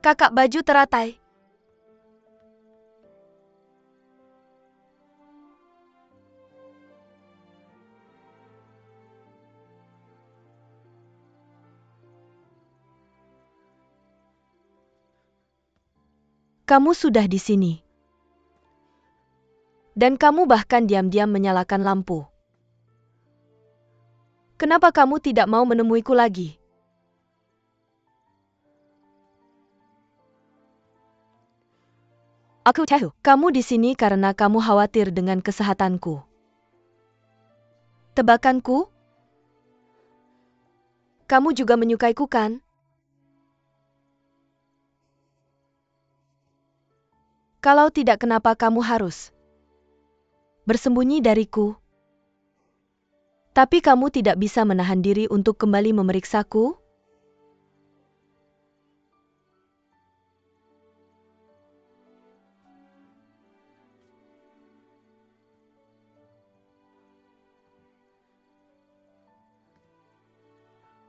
Kakak baju teratai. Kamu sudah di sini. Dan kamu bahkan diam-diam menyalakan lampu. Kenapa kamu tidak mau menemuiku lagi? Aku tahu, kamu di sini karena kamu khawatir dengan kesehatanku. Tebakanku? Kamu juga menyukaiku, kan? Kalau tidak, kenapa kamu harus bersembunyi dariku? Tapi kamu tidak bisa menahan diri untuk kembali memeriksaku?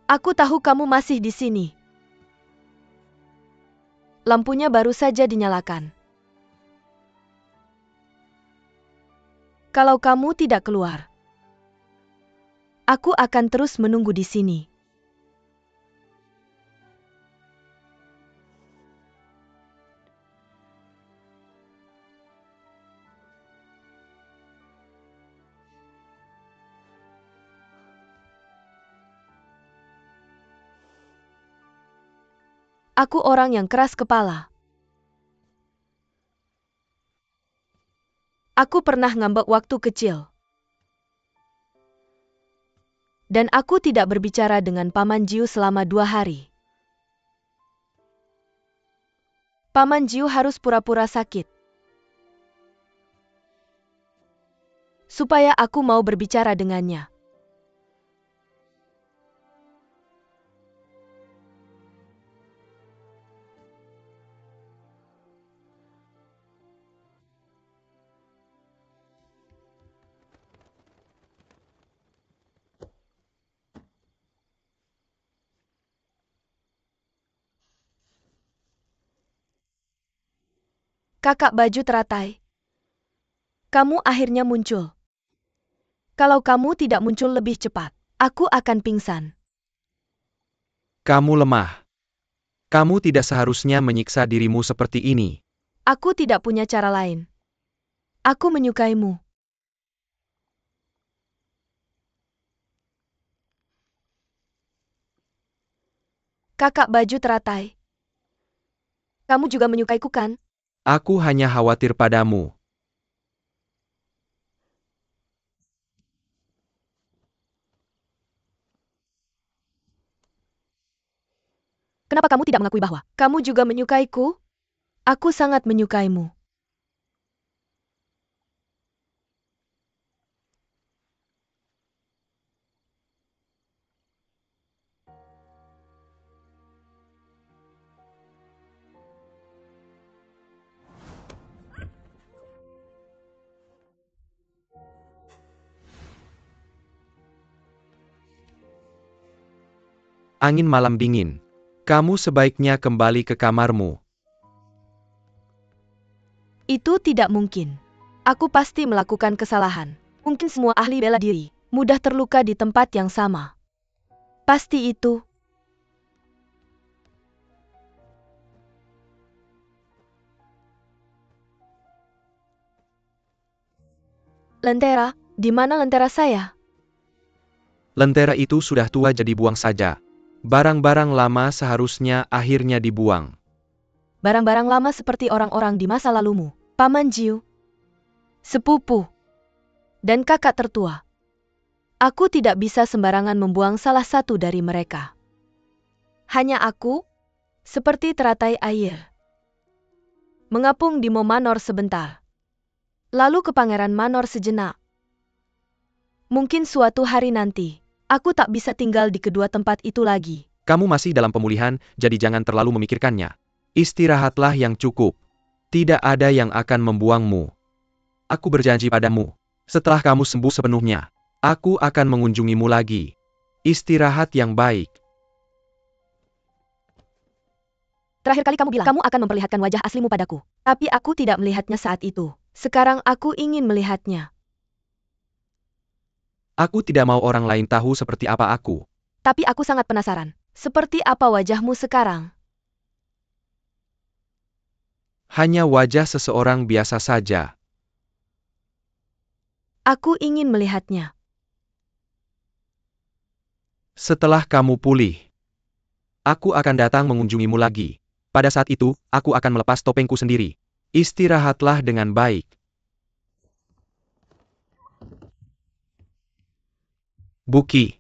Aku tahu kamu masih di sini. Lampunya baru saja dinyalakan. Kalau kamu tidak keluar, aku akan terus menunggu di sini. Aku orang yang keras kepala. Aku pernah ngambek waktu kecil. Dan aku tidak berbicara dengan Paman Jiu selama 2 hari. Paman Jiu harus pura-pura sakit. Supaya aku mau berbicara dengannya. Kakak baju teratai. Kamu akhirnya muncul. Kalau kamu tidak muncul lebih cepat, aku akan pingsan. Kamu lemah. Kamu tidak seharusnya menyiksa dirimu seperti ini. Aku tidak punya cara lain. Aku menyukaimu. Kakak baju teratai. Kamu juga menyukaiku, kan? Aku hanya khawatir padamu. Kenapa kamu tidak mengakui bahwa kamu juga menyukaiku? Aku sangat menyukaimu. Angin malam dingin. Kamu sebaiknya kembali ke kamarmu. Itu tidak mungkin. Aku pasti melakukan kesalahan. Mungkin semua ahli bela diri mudah terluka di tempat yang sama. Pasti itu. Lentera, di mana lentera saya? Lentera itu sudah tua, jadi buang saja. Barang-barang lama seharusnya akhirnya dibuang. Barang-barang lama seperti orang-orang di masa lalumu, Paman Jiu, sepupu, dan kakak tertua. Aku tidak bisa sembarangan membuang salah satu dari mereka. Hanya aku, seperti teratai air, mengapung di Mo Manor sebentar. Lalu ke Pangeran Manor sejenak. Mungkin suatu hari nanti, aku tak bisa tinggal di kedua tempat itu lagi. Kamu masih dalam pemulihan, jadi jangan terlalu memikirkannya. Istirahatlah yang cukup. Tidak ada yang akan membuangmu. Aku berjanji padamu, setelah kamu sembuh sepenuhnya, aku akan mengunjungimu lagi. Istirahat yang baik. Terakhir kali kamu bilang, kamu akan memperlihatkan wajah aslimu padaku. Tapi aku tidak melihatnya saat itu. Sekarang aku ingin melihatnya. Aku tidak mau orang lain tahu seperti apa aku. Tapi aku sangat penasaran. Seperti apa wajahmu sekarang? Hanya wajah seseorang biasa saja. Aku ingin melihatnya. Setelah kamu pulih, aku akan datang mengunjungimu lagi. Pada saat itu, aku akan melepas topengku sendiri. Istirahatlah dengan baik. Buki.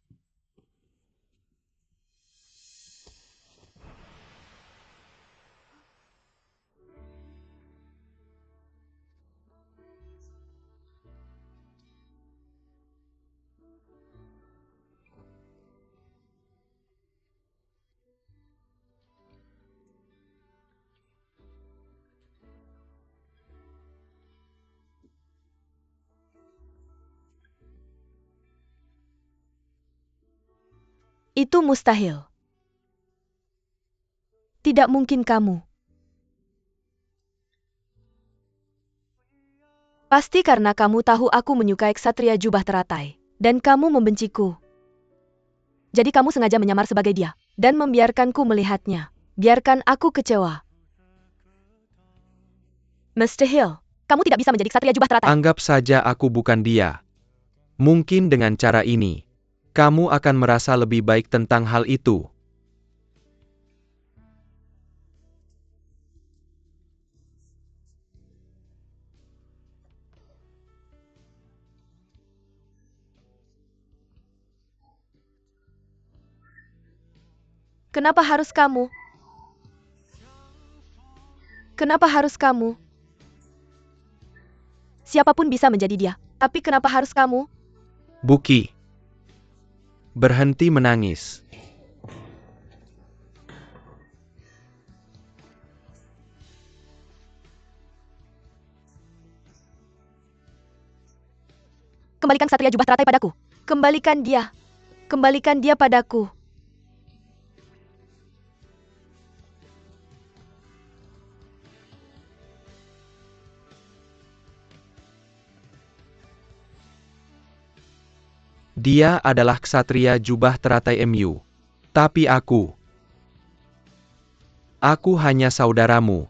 Itu mustahil. Tidak mungkin kamu. Pasti karena kamu tahu aku menyukai ksatria jubah teratai. Dan kamu membenciku. Jadi kamu sengaja menyamar sebagai dia. Dan membiarkanku melihatnya. Biarkan aku kecewa. Mr. Hill, kamu tidak bisa menjadi ksatria jubah teratai. Anggap saja aku bukan dia. Mungkin dengan cara ini, kamu akan merasa lebih baik tentang hal itu. Kenapa harus kamu? Kenapa harus kamu? Siapapun bisa menjadi dia. Tapi kenapa harus kamu? Buki. Berhenti menangis. Kembalikan ksatria jubah teratai padaku. Kembalikan dia. Kembalikan dia padaku. Dia adalah ksatria jubah teratai MU. Tapi aku hanya saudaramu.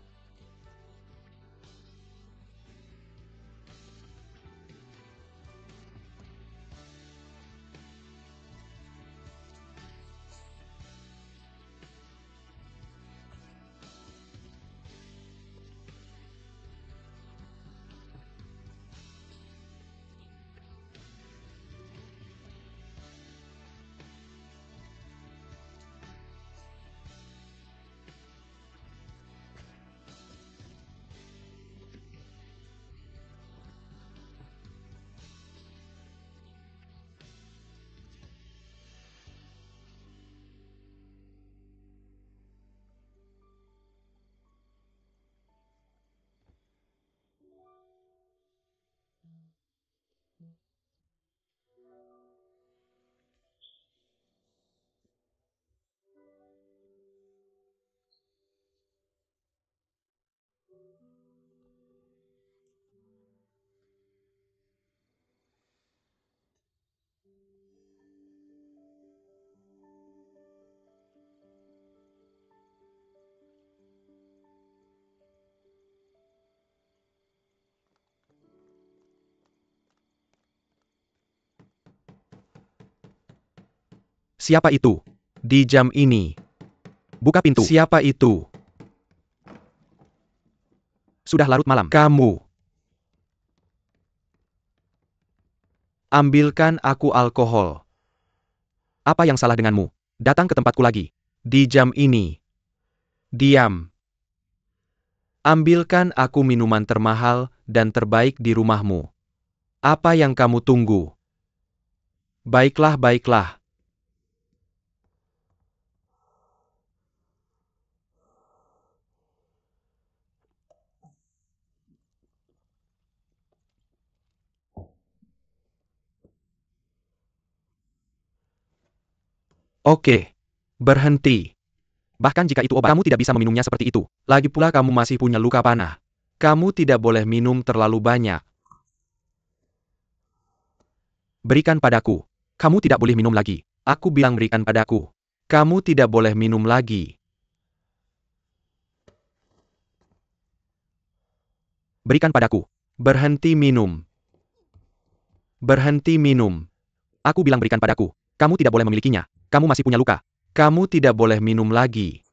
Siapa itu? Di jam ini. Buka pintu. Siapa itu? Sudah larut malam. Kamu. Ambilkan aku alkohol. Apa yang salah denganmu? Datang ke tempatku lagi. Di jam ini. Diam. Ambilkan aku minuman termahal dan terbaik di rumahmu. Apa yang kamu tunggu? Baiklah, baiklah. Oke. Berhenti. Bahkan jika itu obat, kamu tidak bisa meminumnya seperti itu. Lagi pula kamu masih punya luka panah. Kamu tidak boleh minum terlalu banyak. Berikan padaku. Kamu tidak boleh minum lagi. Aku bilang berikan padaku. Kamu tidak boleh minum lagi. Berikan padaku. Berhenti minum. Berhenti minum. Aku bilang berikan padaku. Kamu tidak boleh memilikinya. Kamu masih punya luka. Kamu tidak boleh minum lagi.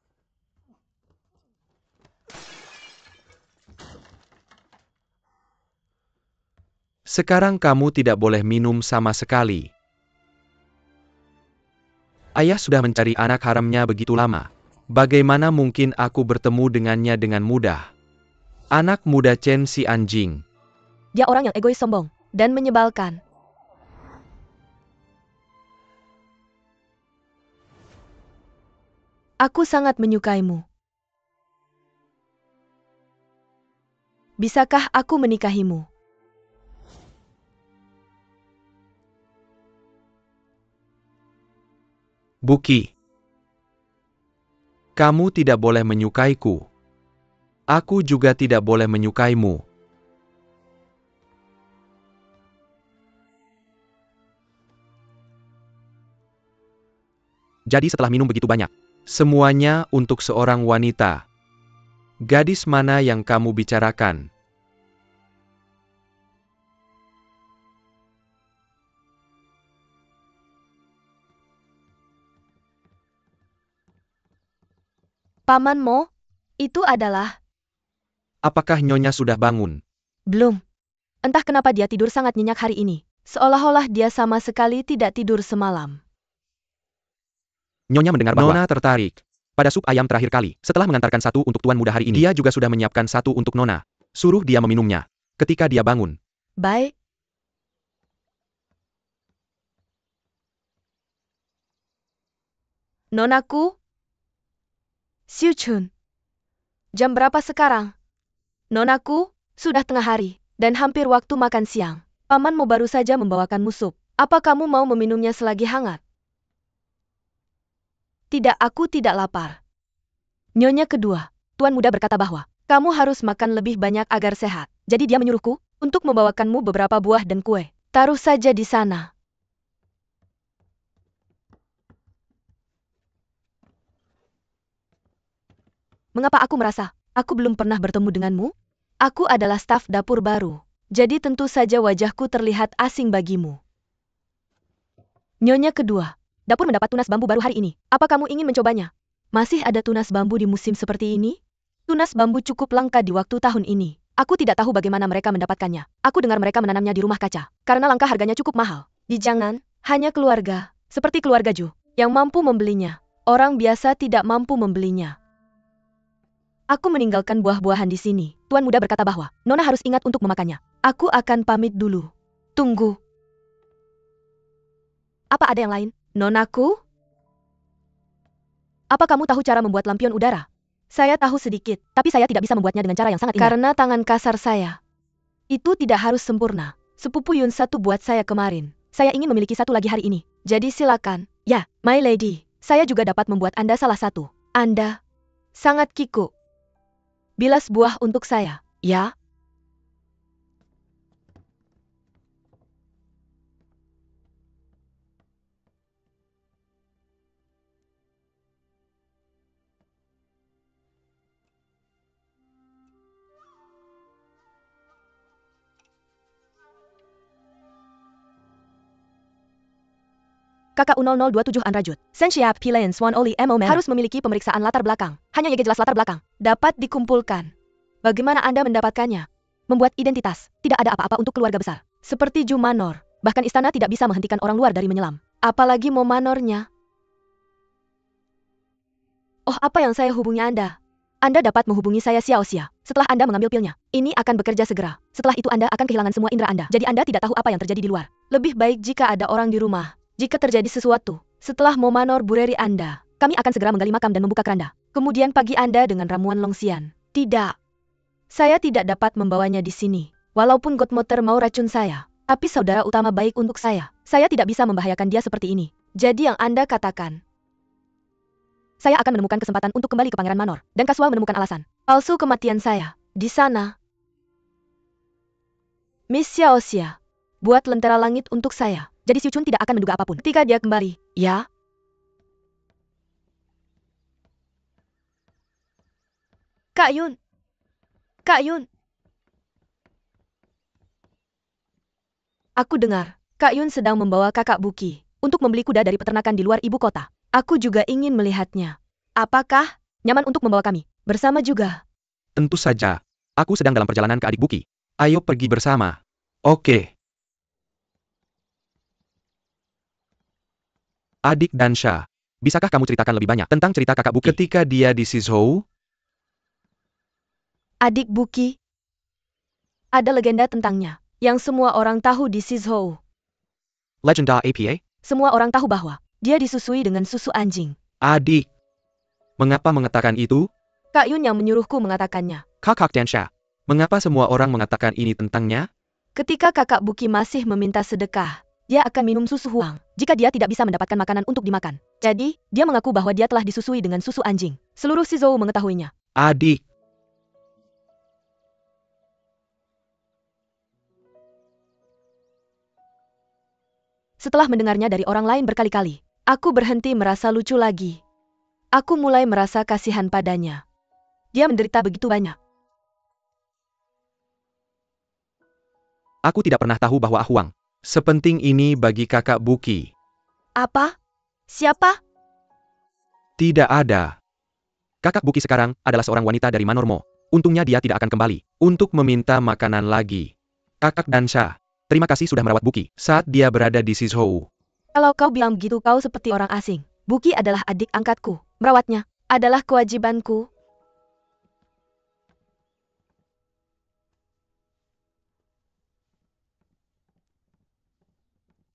Sekarang kamu tidak boleh minum sama sekali. Ayah sudah mencari anak haramnya begitu lama. Bagaimana mungkin aku bertemu dengannya dengan mudah? Anak muda Chen si anjing. Dia orang yang egois, sombong, dan menyebalkan. Aku sangat menyukaimu. Bisakah aku menikahimu? Buki. Kamu tidak boleh menyukaiku. Aku juga tidak boleh menyukaimu. Jadi setelah minum begitu banyak, semuanya untuk seorang wanita. Gadis mana yang kamu bicarakan? Paman Mo, itu adalah... Apakah Nyonya sudah bangun? Belum. Entah kenapa dia tidur sangat nyenyak hari ini. Seolah-olah dia sama sekali tidak tidur semalam. Nyonya mendengar bahwa Nona tertarik pada sup ayam terakhir kali. Setelah mengantarkan satu untuk Tuan Muda hari ini, dia juga sudah menyiapkan satu untuk Nona. Suruh dia meminumnya ketika dia bangun. Baik. Nonaku? Xiu Chun. Jam berapa sekarang? Nonaku, sudah tengah hari, dan hampir waktu makan siang. Paman Mo baru saja membawakanmu sup. Apa kamu mau meminumnya selagi hangat? Tidak, aku tidak lapar. Nyonya kedua, Tuan Muda berkata bahwa kamu harus makan lebih banyak agar sehat. Jadi dia menyuruhku untuk membawakanmu beberapa buah dan kue. Taruh saja di sana. Mengapa aku merasa aku belum pernah bertemu denganmu? Aku adalah staf dapur baru. Jadi tentu saja wajahku terlihat asing bagimu. Nyonya kedua, dapur mendapat tunas bambu baru hari ini. Apa kamu ingin mencobanya? Masih ada tunas bambu di musim seperti ini? Tunas bambu cukup langka di waktu tahun ini. Aku tidak tahu bagaimana mereka mendapatkannya. Aku dengar mereka menanamnya di rumah kaca. Karena langka harganya cukup mahal. Di Jangan, hanya keluarga, seperti keluarga Ju, yang mampu membelinya. Orang biasa tidak mampu membelinya. Aku meninggalkan buah-buahan di sini. Tuan Muda berkata bahwa Nona harus ingat untuk memakannya. Aku akan pamit dulu. Tunggu. Apa ada yang lain, Nonaku? Apa kamu tahu cara membuat lampion udara? Saya tahu sedikit, tapi saya tidak bisa membuatnya dengan cara yang sangat indah. Karena tangan kasar saya. Itu tidak harus sempurna. Sepupu Yun satu buat saya kemarin. Saya ingin memiliki satu lagi hari ini. Jadi silakan. Ya, my lady. Saya juga dapat membuat Anda salah satu. Anda sangat kikuk. Bilas buah untuk saya, ya? Kakak U0027 Anrajut. Sensiap Pilayan Swan Oli Mo harus memiliki pemeriksaan latar belakang. Hanya YG jelas latar belakang. Dapat dikumpulkan. Bagaimana Anda mendapatkannya? Membuat identitas. Tidak ada apa-apa untuk keluarga besar. Seperti Ju Manor. Bahkan istana tidak bisa menghentikan orang luar dari menyelam. Apalagi Mo Manornya. Oh, apa yang saya hubungi Anda? Anda dapat menghubungi saya Xiao Xia. Setelah Anda mengambil pilnya, ini akan bekerja segera. Setelah itu Anda akan kehilangan semua indera Anda. Jadi Anda tidak tahu apa yang terjadi di luar. Lebih baik jika ada orang di rumah. Jika terjadi sesuatu, setelah Momanor Bureri Anda, kami akan segera menggali makam dan membuka keranda. Kemudian pagi Anda dengan ramuan Longxian. Tidak. Saya tidak dapat membawanya di sini. Walaupun Godmother mau racun saya, tapi saudara utama baik untuk saya. Saya tidak bisa membahayakan dia seperti ini. Jadi yang Anda katakan, saya akan menemukan kesempatan untuk kembali ke Pangeran Manor. Dan Kasual menemukan alasan palsu kematian saya. Di sana. Miss Xiaoxia, buat lentera langit untuk saya. Jadi Xiu Chun tidak akan menduga apapun ketika dia kembali. Ya? Kak Yun. Kak Yun. Aku dengar, Kak Yun sedang membawa kakak Buki untuk membeli kuda dari peternakan di luar ibu kota. Aku juga ingin melihatnya. Apakah nyaman untuk membawa kami bersama juga? Tentu saja. Aku sedang dalam perjalanan ke adik Buki. Ayo pergi bersama. Oke. Adik Dansha, bisakah kamu ceritakan lebih banyak tentang cerita kakak Buki ketika dia di Sizhou? Adik Buki. Ada legenda tentangnya yang semua orang tahu di Sizhou. Legenda APA? Semua orang tahu bahwa dia disusui dengan susu anjing. Adik. Mengapa mengatakan itu? Kak Yun yang menyuruhku mengatakannya. Kakak Dansha. Mengapa semua orang mengatakan ini tentangnya? Ketika kakak Buki masih meminta sedekah, dia akan minum susu huang jika dia tidak bisa mendapatkan makanan untuk dimakan. Jadi, dia mengaku bahwa dia telah disusui dengan susu anjing. Seluruh Sizhou mengetahuinya. Adik. Setelah mendengarnya dari orang lain berkali-kali, aku berhenti merasa lucu lagi. Aku mulai merasa kasihan padanya. Dia menderita begitu banyak. Aku tidak pernah tahu bahwa Huang sepenting ini bagi kakak Buki. Apa? Siapa? Tidak ada. Kakak Buki sekarang adalah seorang wanita dari Manor Mo. Untungnya dia tidak akan kembali untuk meminta makanan lagi. Kakak Dansha, terima kasih sudah merawat Buki saat dia berada di Sizhou. Kalau kau bilang begitu kau seperti orang asing. Buki adalah adik angkatku. Merawatnya adalah kewajibanku.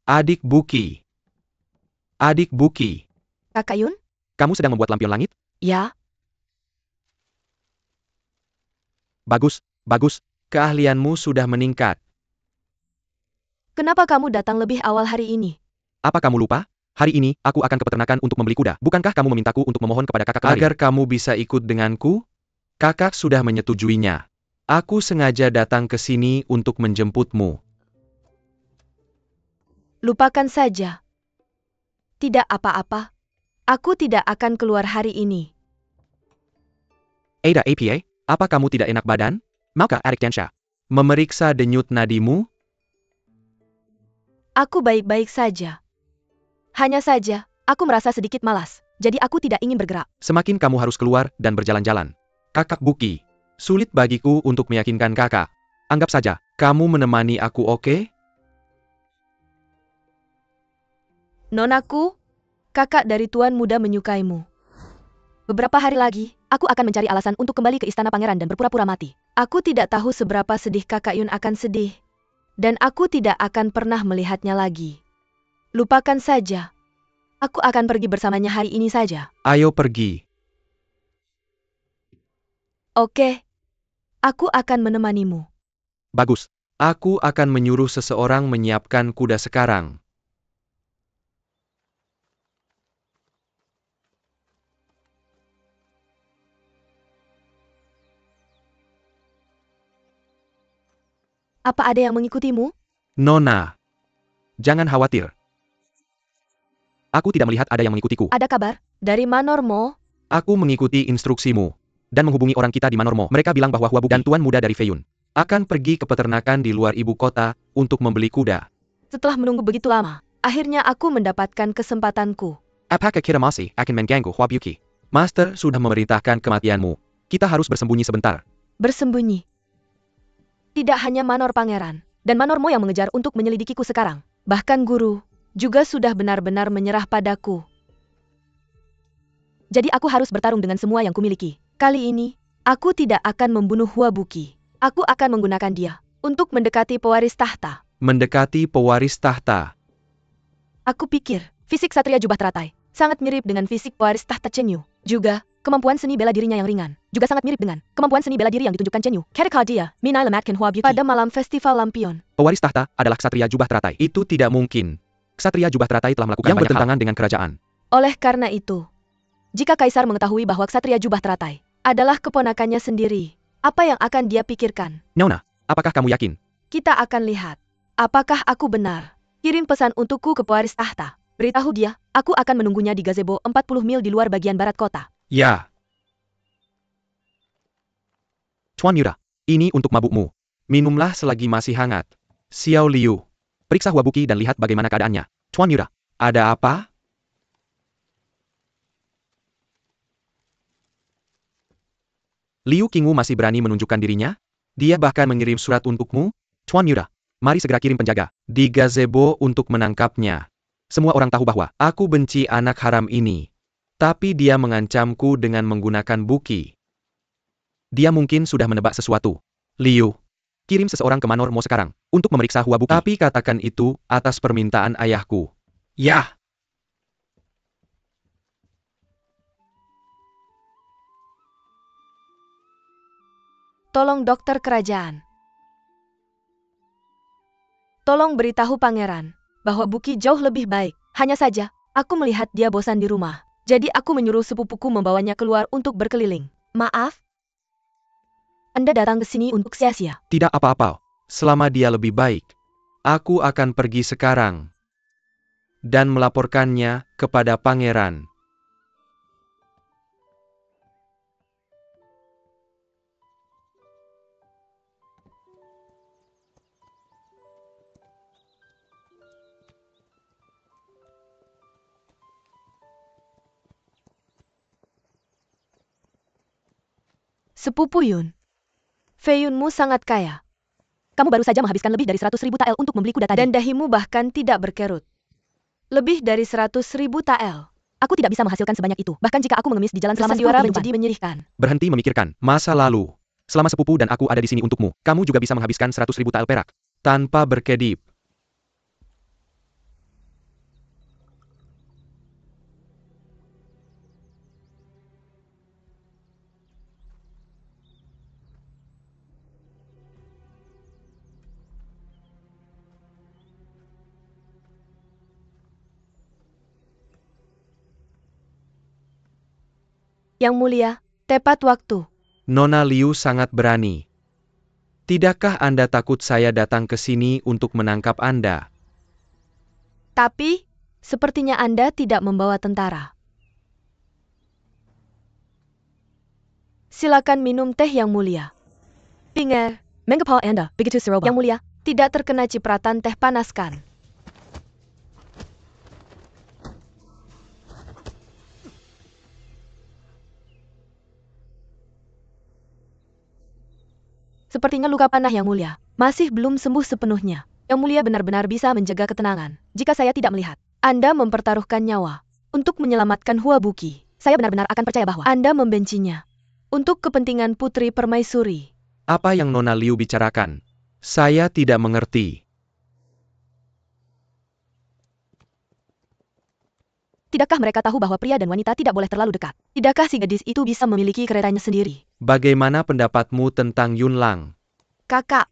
Adik Buki. Adik Buki. Kakak Yun? Kamu sedang membuat lampion langit? Ya. Bagus, bagus. Keahlianmu sudah meningkat. Kenapa kamu datang lebih awal hari ini? Apa kamu lupa? Hari ini, aku akan ke peternakan untuk membeli kuda. Bukankah kamu memintaku untuk memohon kepada kakak agar kamu bisa ikut denganku? Kakak sudah menyetujuinya. Aku sengaja datang ke sini untuk menjemputmu. Lupakan saja. Tidak apa-apa. Aku tidak akan keluar hari ini. Ada APA, apa kamu tidak enak badan? Maukah adik Dansha memeriksa denyut nadimu? Aku baik-baik saja. Hanya saja, aku merasa sedikit malas. Jadi aku tidak ingin bergerak. Semakin kamu harus keluar dan berjalan-jalan. Kakak Buki, sulit bagiku untuk meyakinkan kakak. Anggap saja, kamu menemani aku, oke? Nonaku, kakak dari Tuan Muda menyukaimu. Beberapa hari lagi, aku akan mencari alasan untuk kembali ke istana pangeran dan berpura-pura mati. Aku tidak tahu seberapa sedih kakak Yun akan sedih. Dan aku tidak akan pernah melihatnya lagi. Lupakan saja. Aku akan pergi bersamanya hari ini saja. Ayo pergi. Oke. Aku akan menemanimu. Bagus. Aku akan menyuruh seseorang menyiapkan kuda sekarang. Apa ada yang mengikutimu? Nona. Jangan khawatir. Aku tidak melihat ada yang mengikutiku. Ada kabar? Dari Manor Mo? Aku mengikuti instruksimu. Dan menghubungi orang kita di Manor Mo. Mereka bilang bahwa Hua Bu dan Tuan Muda dari Feiyun akan pergi ke peternakan di luar ibu kota untuk membeli kuda. Setelah menunggu begitu lama, akhirnya aku mendapatkan kesempatanku. Apakah kita masih akan mengganggu Hua Buki? Master sudah memerintahkan kematianmu. Kita harus bersembunyi sebentar. Bersembunyi. Tidak hanya Manor Pangeran dan Manor Mo yang mengejar untuk menyelidikiku sekarang. Bahkan guru juga sudah benar-benar menyerah padaku. Jadi aku harus bertarung dengan semua yang kumiliki. Kali ini, aku tidak akan membunuh Hua Buki. Aku akan menggunakan dia untuk mendekati pewaris tahta. Mendekati pewaris tahta. Aku pikir, fisik Satria Jubah Teratai sangat mirip dengan fisik pewaris tahta Chen Yu. Juga, kemampuan seni bela dirinya yang ringan juga sangat mirip dengan kemampuan seni bela diri yang ditunjukkan Chen Yu. Ketika dia menyelamatkan Hua Buki pada malam festival lampion. Pewaris tahta adalah Ksatria Jubah Teratai. Itu tidak mungkin. Ksatria Jubah Teratai telah melakukan yang bertentangan dengan kerajaan. Oleh karena itu, Jika Kaisar mengetahui bahwa ksatria jubah teratai adalah keponakannya sendiri, apa yang akan dia pikirkan? Nona, apakah kamu yakin? Kita akan lihat. Apakah aku benar? Kirim pesan untukku ke pewaris tahta. Beritahu dia, aku akan menunggunya di gazebo 40 mil di luar bagian barat kota. Ya. Tuan Yura, ini untuk mabukmu. Minumlah selagi masih hangat. Xiao Liu, periksa Huabuki dan lihat bagaimana keadaannya. Tuan Yura, ada apa? Liu Qingwu masih berani menunjukkan dirinya? Dia bahkan mengirim surat untukmu? Tuan Yura, mari segera kirim penjaga di gazebo untuk menangkapnya. Semua orang tahu bahwa aku benci anak haram ini. Tapi dia mengancamku dengan menggunakan buki. Dia mungkin sudah menebak sesuatu. Liu, kirim seseorang ke Manor Mo sekarang untuk memeriksa Huabuki. Tapi katakan itu atas permintaan ayahku. Ya. Tolong dokter kerajaan. Tolong beritahu pangeran bahwa Buki jauh lebih baik. Hanya saja, aku melihat dia bosan di rumah. Jadi aku menyuruh sepupuku membawanya keluar untuk berkeliling. Maaf? Anda datang ke sini untuk sia-sia. Tidak apa-apa. Selama dia lebih baik, aku akan pergi sekarang dan melaporkannya kepada pangeran. Sepupu Yun. Feiyunmu sangat kaya. Kamu baru saja menghabiskan lebih dari 100.000 tael untuk membeli kuda tadi. Dan dahimu bahkan tidak berkerut. Lebih dari 100.000 tael. Aku tidak bisa menghasilkan sebanyak itu. Bahkan jika aku mengemis di jalan selama Siwara menjadi menyedihkan. Berhenti memikirkan masa lalu. Selama sepupu dan aku ada di sini untukmu, kamu juga bisa menghabiskan 100.000 tael perak tanpa berkedip. Yang mulia, tepat waktu. Nona Liu sangat berani. Tidakkah Anda takut saya datang ke sini untuk menangkap Anda? Tapi, sepertinya Anda tidak membawa tentara. Silakan minum teh yang mulia. Pinger, mengapa Anda begitu seroba? Yang mulia, tidak terkena cipratan teh panaskan. Sepertinya luka panah yang mulia masih belum sembuh sepenuhnya. Yang mulia benar-benar bisa menjaga ketenangan. Jika saya tidak melihat Anda mempertaruhkan nyawa untuk menyelamatkan Huabuki, saya benar-benar akan percaya bahwa Anda membencinya untuk kepentingan Putri Permaisuri. Apa yang Nona Liu bicarakan? Saya tidak mengerti. Tidakkah mereka tahu bahwa pria dan wanita tidak boleh terlalu dekat? Tidakkah si gadis itu bisa memiliki keretanya sendiri? Bagaimana pendapatmu tentang Yun Lang? Kakak,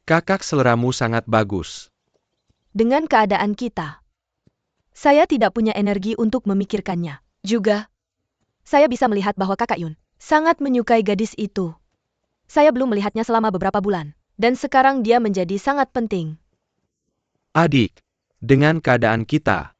Kakak seleramu sangat bagus. dengan keadaan kita, saya tidak punya energi untuk memikirkannya. Juga, saya bisa melihat bahwa kakak Yun sangat menyukai gadis itu. Saya belum melihatnya selama beberapa bulan, dan sekarang dia menjadi sangat penting. Adik, dengan keadaan kita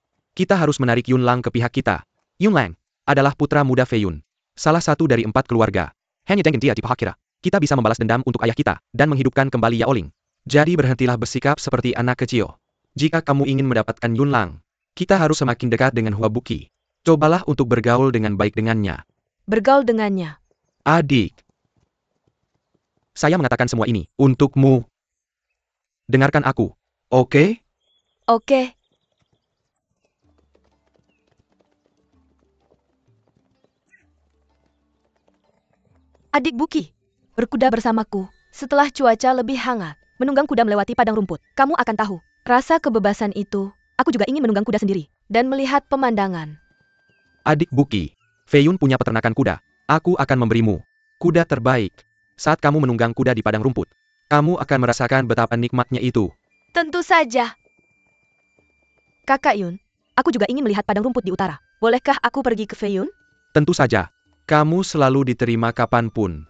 harus menarik Yun Lang ke pihak kita. Yun Lang adalah putra muda Fei Yun, salah satu dari 4 keluarga. Hanya dengan dia dipahakira, kita bisa membalas dendam untuk ayah kita dan menghidupkan kembali Yao Ling. Jadi berhentilah bersikap seperti anak kecil. Jika kamu ingin mendapatkan Yun Lang, kita harus semakin dekat dengan Huabuki. Cobalah untuk bergaul dengan baik dengannya. Bergaul dengannya. Adik, saya mengatakan semua ini untukmu. Dengarkan aku, oke? Oke. Adik Buki, berkuda bersamaku. Setelah cuaca lebih hangat, menunggang kuda melewati padang rumput, kamu akan tahu. Rasa kebebasan itu, aku juga ingin menunggang kuda sendiri, dan melihat pemandangan. Adik Buki, Fei Yun punya peternakan kuda. Aku akan memberimu kuda terbaik. Saat kamu menunggang kuda di padang rumput, kamu akan merasakan betapa nikmatnya itu. Tentu saja. Kakak Yun, aku juga ingin melihat padang rumput di utara. Bolehkah aku pergi ke Feiyun? Tentu saja. Kamu selalu diterima kapanpun.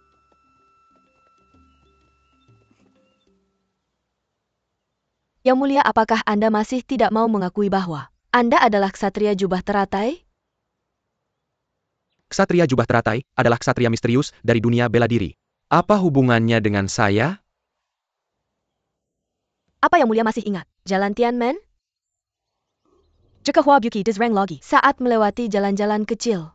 Yang mulia, apakah Anda masih tidak mau mengakui bahwa Anda adalah ksatria jubah teratai? Ksatria jubah teratai adalah ksatria misterius dari dunia bela diri. Apa hubungannya dengan saya? Apa yang mulia masih ingat? Jalan Tianmen? Jika Hua Buki Disreng Logi saat melewati jalan-jalan kecil.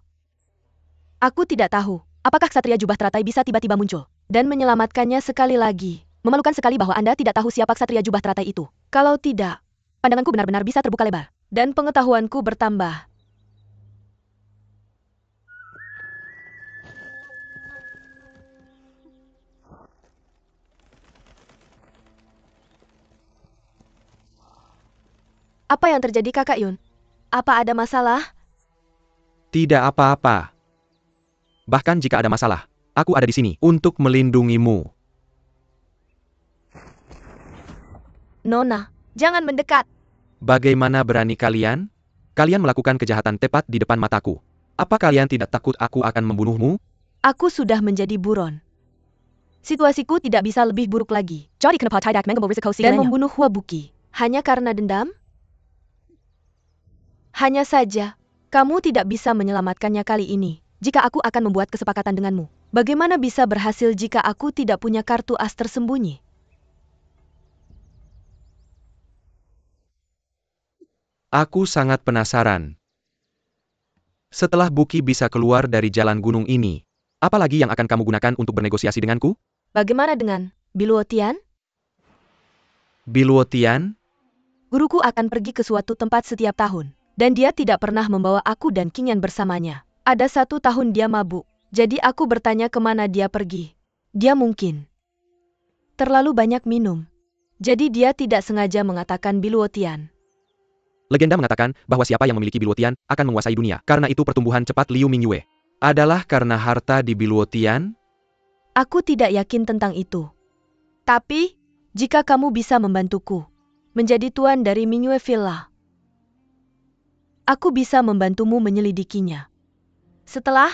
Aku tidak tahu, apakah ksatria jubah teratai bisa tiba-tiba muncul dan menyelamatkannya sekali lagi. Memalukan sekali bahwa Anda tidak tahu siapa ksatria jubah teratai itu. Kalau tidak, pandanganku benar-benar bisa terbuka lebar dan pengetahuanku bertambah. Apa yang terjadi, Kakak Yun? Apa ada masalah? Tidak apa-apa. Bahkan jika ada masalah, aku ada di sini untuk melindungimu. Nona, jangan mendekat. Bagaimana berani kalian? Kalian melakukan kejahatan tepat di depan mataku. Apa kalian tidak takut aku akan membunuhmu? Aku sudah menjadi buron. Situasiku tidak bisa lebih buruk lagi. Dan membunuh Hua Buki hanya karena dendam? Hanya saja, kamu tidak bisa menyelamatkannya kali ini. Jika aku akan membuat kesepakatan denganmu, bagaimana bisa berhasil jika aku tidak punya kartu as tersembunyi? Aku sangat penasaran. Setelah Buki bisa keluar dari jalan gunung ini, apa lagi yang akan kamu gunakan untuk bernegosiasi denganku? Bagaimana dengan Biluotian? Biluotian? Guruku akan pergi ke suatu tempat setiap tahun, dan dia tidak pernah membawa aku dan Qingyan bersamanya. Ada 1 tahun dia mabuk, jadi aku bertanya kemana dia pergi. Dia mungkin terlalu banyak minum, jadi dia tidak sengaja mengatakan Biluotian. Legenda mengatakan bahwa siapa yang memiliki Biluotian akan menguasai dunia. Karena itu pertumbuhan cepat Liu Mingyue. Adalah karena harta di Biluotian? Aku tidak yakin tentang itu. Tapi, jika kamu bisa membantuku menjadi tuan dari Mingyue Villa, aku bisa membantumu menyelidikinya. Setelah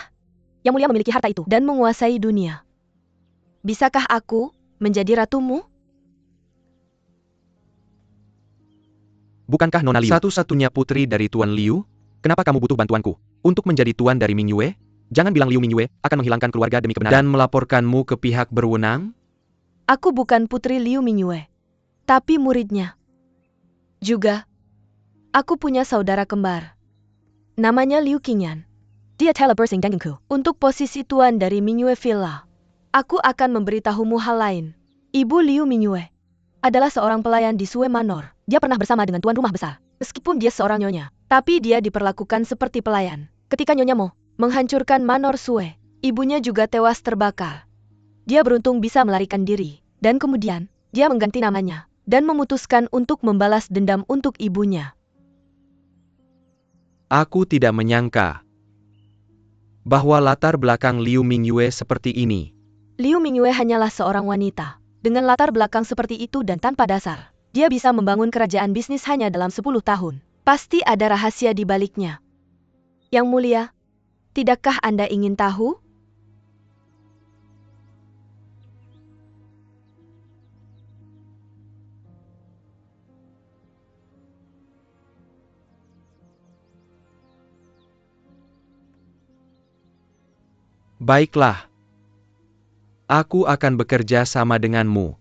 Yang Mulia memiliki harta itu dan menguasai dunia, bisakah aku menjadi ratumu? Bukankah Nona Liu satu-satunya putri dari Tuan Liu? Kenapa kamu butuh bantuanku untuk menjadi tuan dari Mingyue? Jangan bilang Liu Mingyue akan menghilangkan keluarga demi kebenaran dan melaporkanmu ke pihak berwenang? Aku bukan putri Liu Mingyue, tapi muridnya. Juga, aku punya saudara kembar. Namanya Liu Qingyan. Dia telah bersaing denganku untuk posisi tuan dari Mingyue Villa. Aku akan memberitahumu hal lain. Ibu Liu Mingyue adalah seorang pelayan di Sue Manor. Dia pernah bersama dengan tuan rumah besar. Meskipun dia seorang nyonya, tapi dia diperlakukan seperti pelayan. Ketika nyonya Mo menghancurkan Manor Sue, ibunya juga tewas terbakar. Dia beruntung bisa melarikan diri, dan kemudian dia mengganti namanya dan memutuskan untuk membalas dendam untuk ibunya. Aku tidak menyangka bahwa latar belakang Liu Mingyue seperti ini. Liu Mingyue hanyalah seorang wanita dengan latar belakang seperti itu dan tanpa dasar. Dia bisa membangun kerajaan bisnis hanya dalam 10 tahun. Pasti ada rahasia di baliknya. Yang Mulia, tidakkah Anda ingin tahu? Baiklah. Aku akan bekerja sama denganmu.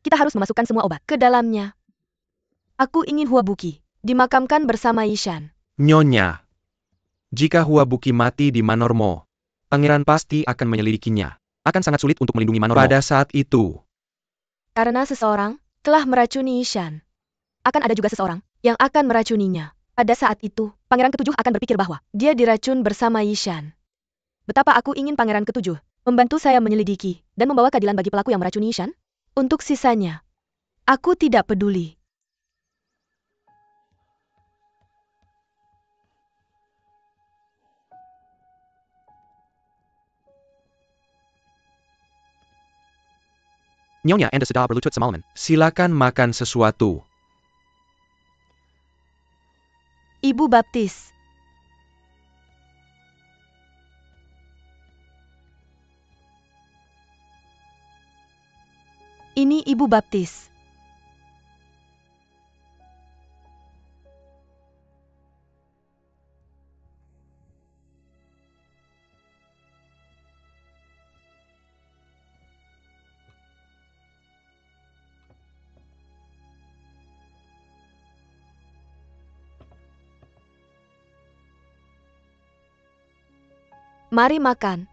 Kita harus memasukkan semua obat ke dalamnya. Aku ingin Hua Buki dimakamkan bersama Yishan. Nyonya, jika Hua Buki mati di Manor Mo, pangeran pasti akan menyelidikinya. Akan sangat sulit untuk melindungi Manor Mo pada saat itu. Karena seseorang telah meracuni Yishan. Akan ada juga seseorang yang akan meracuninya. Pada saat itu, Pangeran ketujuh akan berpikir bahwa dia diracun bersama Yishan. Betapa aku ingin Pangeran ketujuh membantu saya menyelidiki dan membawa keadilan bagi pelaku yang meracuni Yishan. Untuk sisanya, aku tidak peduli. Nyonya Anda sedang berlutut semalaman. Silakan makan sesuatu. Ibu Baptis. Ini Ibu Baptis. Mari makan.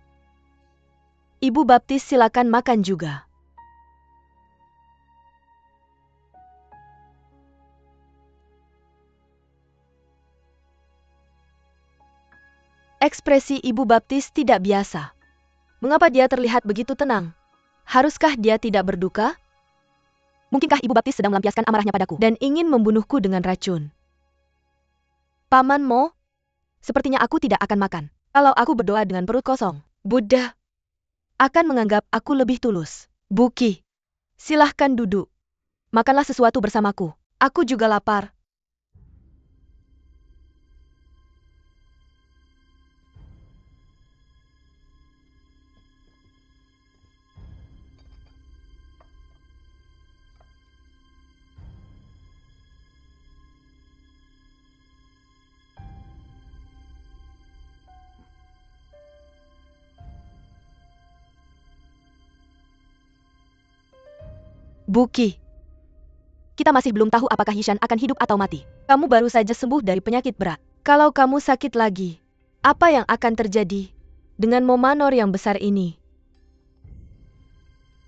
Ibu Baptis silakan makan juga. Ekspresi Ibu Baptis tidak biasa. Mengapa dia terlihat begitu tenang? Haruskah dia tidak berduka? Mungkinkah Ibu Baptis sedang melampiaskan amarahnya padaku dan ingin membunuhku dengan racun? Paman Mo, sepertinya aku tidak akan makan. Kalau aku berdoa dengan perut kosong, Buddha akan menganggap aku lebih tulus. Buki, silahkan duduk. Makanlah sesuatu bersamaku. Aku juga lapar. Buki, kita masih belum tahu apakah Yishan akan hidup atau mati. Kamu baru saja sembuh dari penyakit berat. Kalau kamu sakit lagi, apa yang akan terjadi dengan Momanor yang besar ini?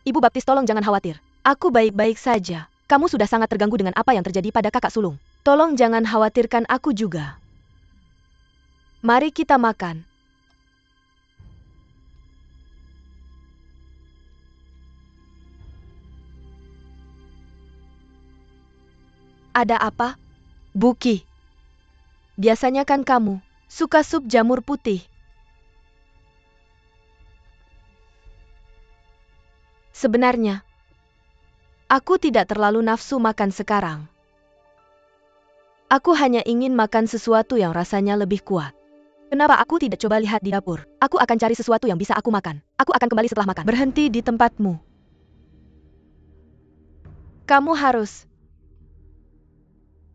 Ibu Baptis, tolong jangan khawatir. Aku baik-baik saja. Kamu sudah sangat terganggu dengan apa yang terjadi pada kakak sulung. Tolong jangan khawatirkan aku juga. Mari kita makan. Ada apa? Buki. Biasanya kan kamu suka sup jamur putih. Sebenarnya, aku tidak terlalu nafsu makan sekarang. Aku hanya ingin makan sesuatu yang rasanya lebih kuat. Kenapa aku tidak coba lihat di dapur? Aku akan cari sesuatu yang bisa aku makan. Aku akan kembali setelah makan. Berhenti di tempatmu. Kamu harus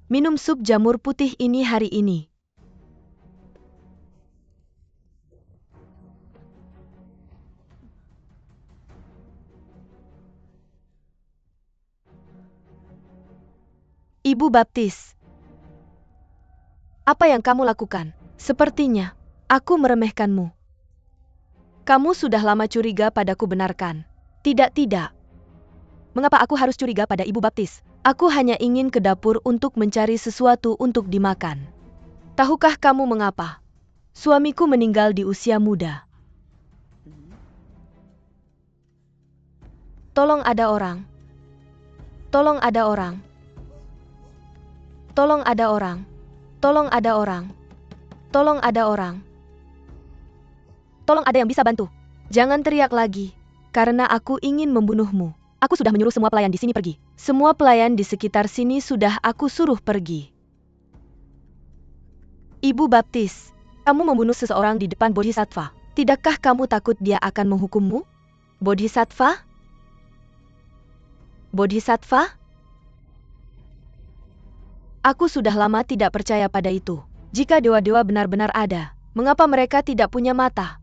minum sup jamur putih ini hari ini. Ibu Baptis, apa yang kamu lakukan? Sepertinya aku meremehkanmu. Kamu sudah lama curiga padaku, benarkan? Tidak. Mengapa aku harus curiga pada Ibu Baptis? Aku hanya ingin ke dapur untuk mencari sesuatu untuk dimakan. Tahukah kamu mengapa? Suamiku meninggal di usia muda. Tolong ada orang. Tolong ada orang. Tolong ada orang. Tolong ada orang. Tolong ada orang. Tolong ada yang bisa bantu. Jangan teriak lagi, karena aku ingin membunuhmu. Aku sudah menyuruh semua pelayan di sini pergi. Semua pelayan di sekitar sini sudah aku suruh pergi. Ibu Baptis, kamu membunuh seseorang di depan Bodhisattva. Tidakkah kamu takut dia akan menghukummu? Bodhisattva? Bodhisattva? Aku sudah lama tidak percaya pada itu. Jika dewa-dewa benar-benar ada, mengapa mereka tidak punya mata?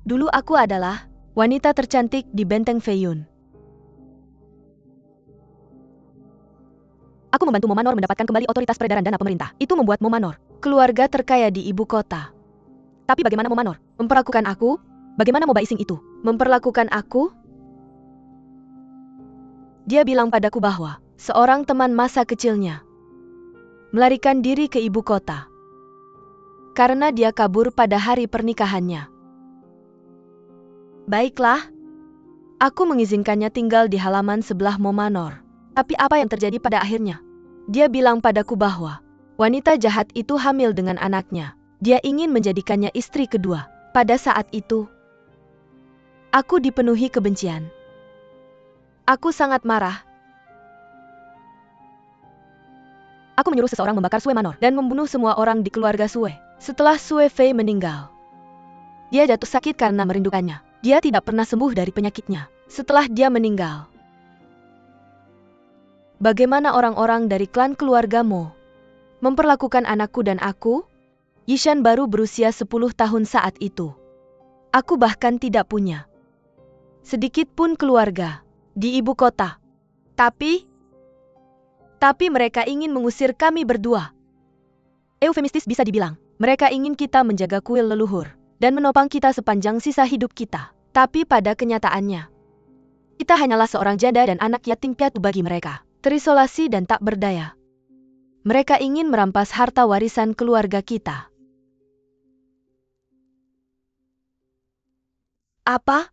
Dulu aku adalah wanita tercantik di Benteng Feiyun. Aku membantu Momanor mendapatkan kembali otoritas peredaran dana pemerintah. Itu membuat Momanor keluarga terkaya di ibu kota. Tapi bagaimana Momanor memperlakukan aku? Bagaimana Moba Ising itu memperlakukan aku? Dia bilang padaku bahwa seorang teman masa kecilnya melarikan diri ke ibu kota. karena dia kabur pada hari pernikahannya. Baiklah, aku mengizinkannya tinggal di halaman sebelah Mo Manor. Tapi apa yang terjadi pada akhirnya? Dia bilang padaku bahwa wanita jahat itu hamil dengan anaknya. Dia ingin menjadikannya istri kedua. Pada saat itu, aku dipenuhi kebencian. Aku sangat marah. Aku menyuruh seseorang membakar Sue Manor dan membunuh semua orang di keluarga Sue. Setelah Sue Fei meninggal, dia jatuh sakit karena merindukannya. Dia tidak pernah sembuh dari penyakitnya. Setelah dia meninggal, bagaimana orang-orang dari klan keluarga Mo memperlakukan anakku dan aku? Yishan baru berusia 10 tahun saat itu. Aku bahkan tidak punya sedikit pun keluarga di ibu kota. Tapi mereka ingin mengusir kami berdua. Eufemistis bisa dibilang, mereka ingin kita menjaga kuil leluhur dan menopang kita sepanjang sisa hidup kita. Tapi pada kenyataannya, kita hanyalah seorang janda dan anak yatim piatu bagi mereka, terisolasi dan tak berdaya. Mereka ingin merampas harta warisan keluarga kita. Apa?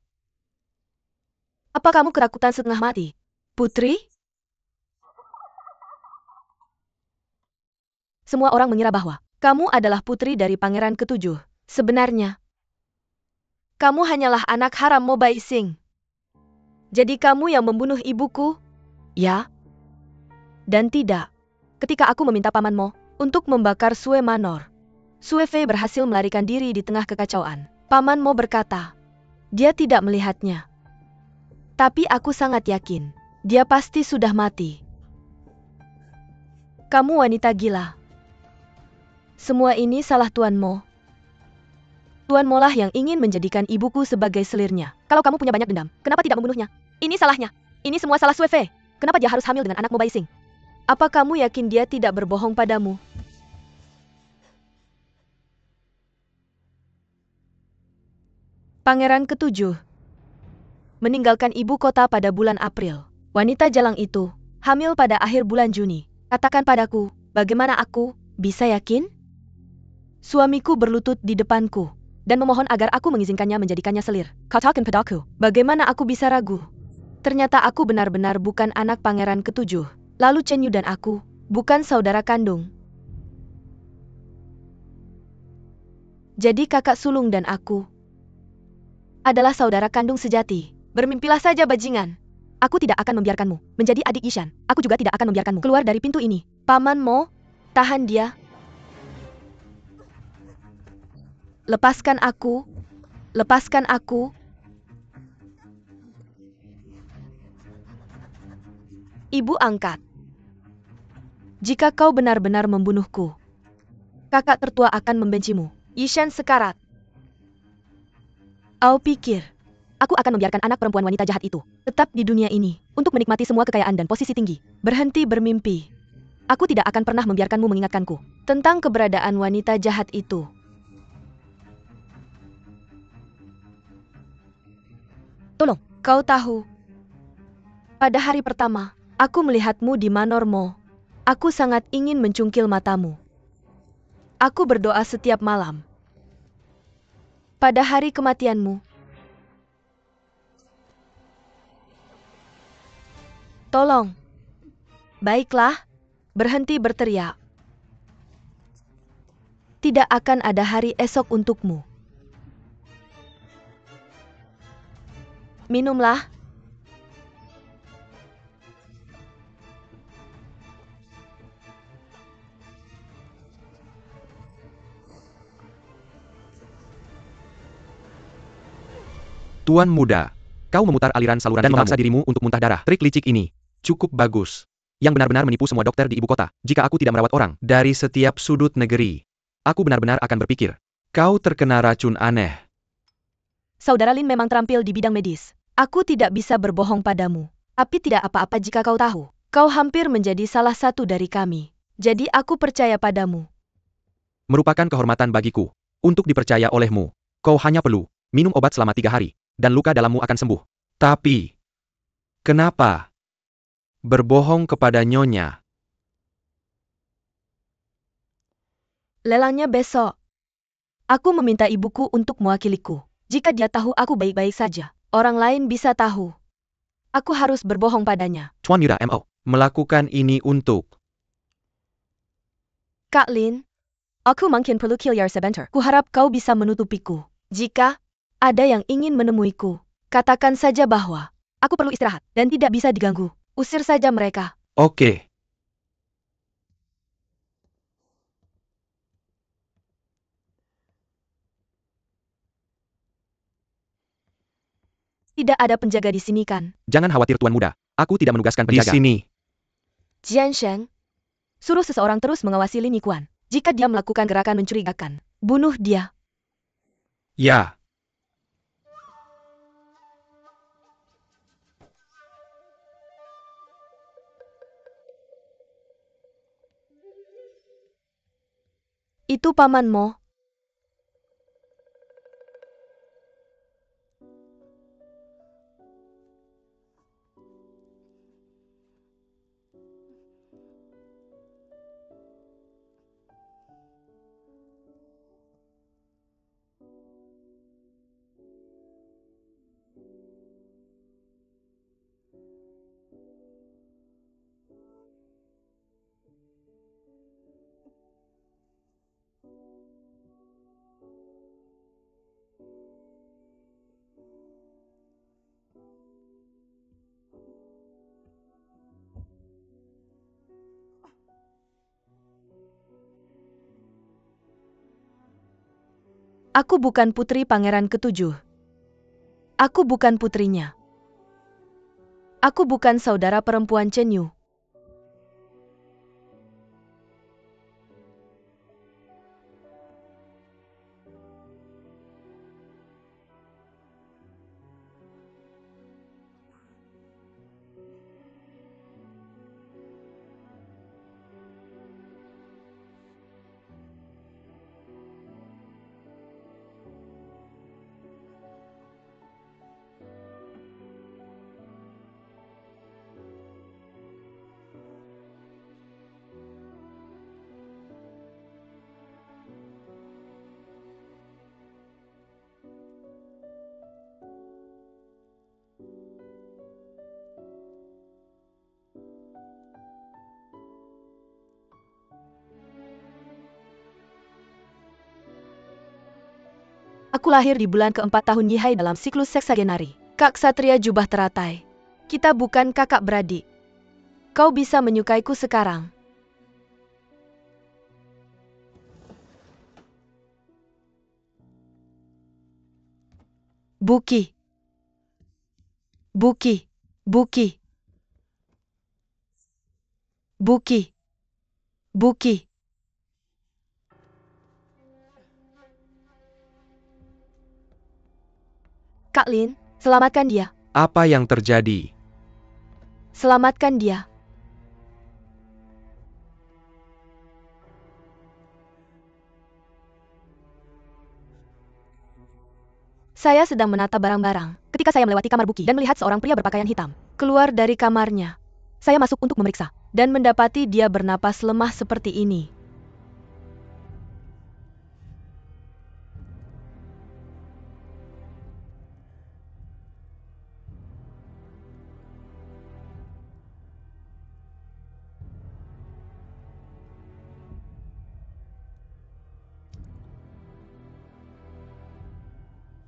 Apa kamu kerakutan setengah mati, putri? Semua orang mengira bahwa kamu adalah putri dari pangeran ketujuh. Sebenarnya, kamu hanyalah anak haram Mo Baising. Jadi kamu yang membunuh ibuku? Ya. Dan tidak. Ketika aku meminta Paman Mo untuk membakar Sue Manor, Sue Fei berhasil melarikan diri di tengah kekacauan. Paman Mo berkata, dia tidak melihatnya. Tapi aku sangat yakin, dia pasti sudah mati. Kamu wanita gila. Semua ini salah Tuan Mo. Tuan Mo lah yang ingin menjadikan ibuku sebagai selirnya. Kalau kamu punya banyak dendam, kenapa tidak membunuhnya? Ini salahnya. Ini semua salah Sue Fei. Kenapa dia harus hamil dengan anak Mo Baising? Apa kamu yakin dia tidak berbohong padamu? Pangeran ketujuh meninggalkan ibu kota pada bulan April. Wanita jalang itu hamil pada akhir bulan Juni. Katakan padaku, bagaimana aku bisa yakin? Suamiku berlutut di depanku dan memohon agar aku mengizinkannya menjadikannya selir. Katakan padaku, bagaimana aku bisa ragu? Ternyata aku benar-benar bukan anak pangeran ketujuh. Lalu Chen Yu dan aku bukan saudara kandung. Jadi kakak sulung dan aku adalah saudara kandung sejati. Bermimpilah saja bajingan. Aku tidak akan membiarkanmu menjadi adik Yishan. Aku juga tidak akan membiarkanmu keluar dari pintu ini. Paman Mo, tahan dia. Lepaskan aku. Lepaskan aku. Ibu angkat. Jika kau benar-benar membunuhku, kakak tertua akan membencimu. Yishan sekarat. Au pikir, aku akan membiarkan anak perempuan wanita jahat itu tetap di dunia ini untuk menikmati semua kekayaan dan posisi tinggi. Berhenti bermimpi. Aku tidak akan pernah membiarkanmu mengingatkanku tentang keberadaan wanita jahat itu. Tolong, kau tahu, pada hari pertama, aku melihatmu di Manor Mo. Aku sangat ingin mencungkil matamu. Aku berdoa setiap malam. Pada hari kematianmu, tolong. Baiklah, berhenti berteriak. Tidak akan ada hari esok untukmu. Minumlah. Tuan muda, kau memutar aliran saluran dan memaksa dirimu untuk muntah darah. Trik licik ini cukup bagus. Yang benar-benar menipu semua dokter di ibu kota. Jika aku tidak merawat orang dari setiap sudut negeri, aku benar-benar akan berpikir, kau terkena racun aneh. Saudara Lin memang terampil di bidang medis. Aku tidak bisa berbohong padamu. Tapi tidak apa-apa jika kau tahu. Kau hampir menjadi salah satu dari kami. Jadi aku percaya padamu. Merupakan kehormatan bagiku untuk dipercaya olehmu. Kau hanya perlu minum obat selama 3 hari, dan luka dalammu akan sembuh. Tapi, kenapa berbohong kepada Nyonya? Lelangnya besok. Aku meminta ibuku untuk mewakiliku. Jika dia tahu aku baik-baik saja, orang lain bisa tahu. Aku harus berbohong padanya. Tuan Yuda MO, melakukan ini untuk... Kak Lin, aku mungkin perlu keluar sebentar. Kuharap kau bisa menutupiku. Jika ada yang ingin menemuiku, katakan saja bahwa aku perlu istirahat dan tidak bisa diganggu. Usir saja mereka. Oke. Tidak ada penjaga di sini kan? Jangan khawatir Tuan Muda. Aku tidak menugaskan penjaga. Di sini. Jian Sheng, suruh seseorang terus mengawasi Lin Yikuan. Jika dia melakukan gerakan mencurigakan, bunuh dia. Ya. Itu pamanmu. Aku bukan putri pangeran ketujuh. Aku bukan putrinya. Aku bukan saudara perempuan Chen Yu. Aku lahir di bulan keempat tahun Yihai dalam siklus seksagenari. Kak Satria jubah teratai. Kita bukan kakak beradik. Kau bisa menyukaiku sekarang. Buki. Buki. Buki. Buki. Buki. Kak Lin, selamatkan dia. Apa yang terjadi? Selamatkan dia. Saya sedang menata barang-barang ketika saya melewati kamar Buki dan melihat seorang pria berpakaian hitam keluar dari kamarnya. Saya masuk untuk memeriksa dan mendapati dia bernapas lemah seperti ini.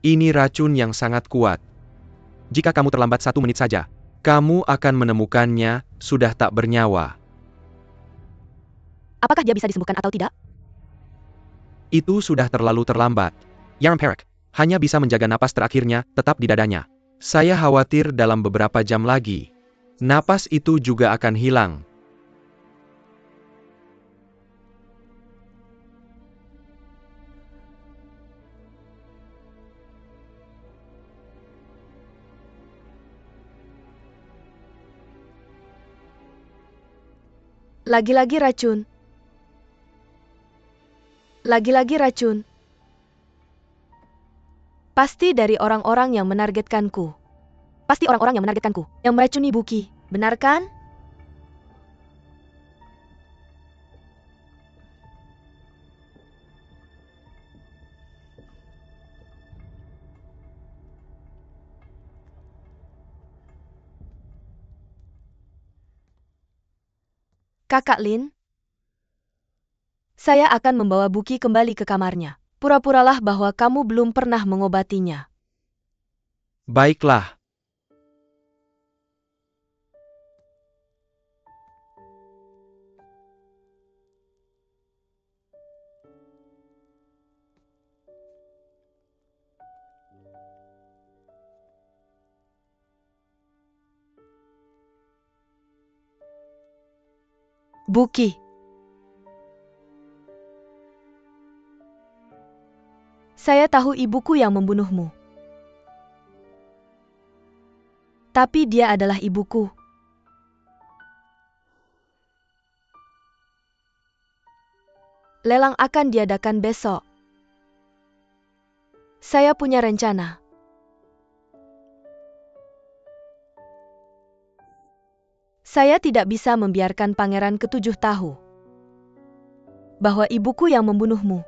Ini racun yang sangat kuat. Jika kamu terlambat 1 menit saja, kamu akan menemukannya sudah tak bernyawa. Apakah dia bisa disembuhkan atau tidak? Itu sudah terlalu terlambat. Yarn Perak hanya bisa menjaga napas terakhirnya tetap di dadanya. Saya khawatir dalam beberapa jam lagi, napas itu juga akan hilang. Lagi-lagi racun. Lagi-lagi racun. Pasti dari orang-orang yang menargetkanku. Pasti orang-orang yang menargetkanku, yang meracuni Buki. Benar kan? Kakak Lin, saya akan membawa Buki kembali ke kamarnya. Pura-puralah bahwa kamu belum pernah mengobatinya. Baiklah. Buki. Saya tahu ibuku yang membunuhmu. Tapi dia adalah ibuku. Lelang akan diadakan besok. Saya punya rencana. Saya tidak bisa membiarkan Pangeran Ketujuh tahu bahwa ibuku yang membunuhmu.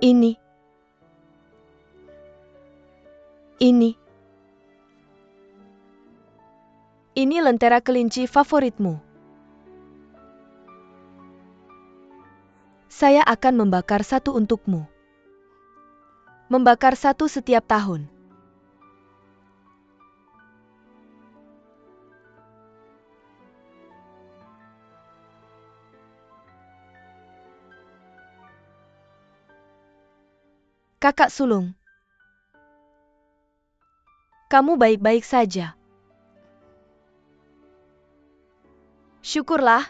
Ini lentera kelinci favoritmu. Saya akan membakar satu untukmu. Membakar satu setiap tahun. Kakak sulung, kamu baik-baik saja. Syukurlah.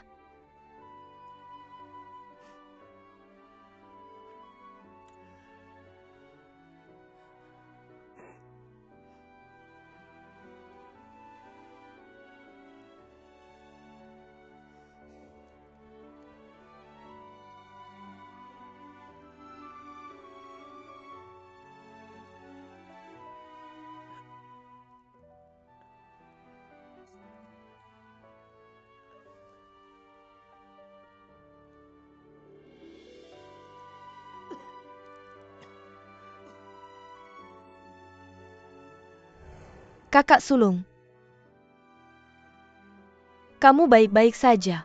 Kakak sulung, kamu baik-baik saja.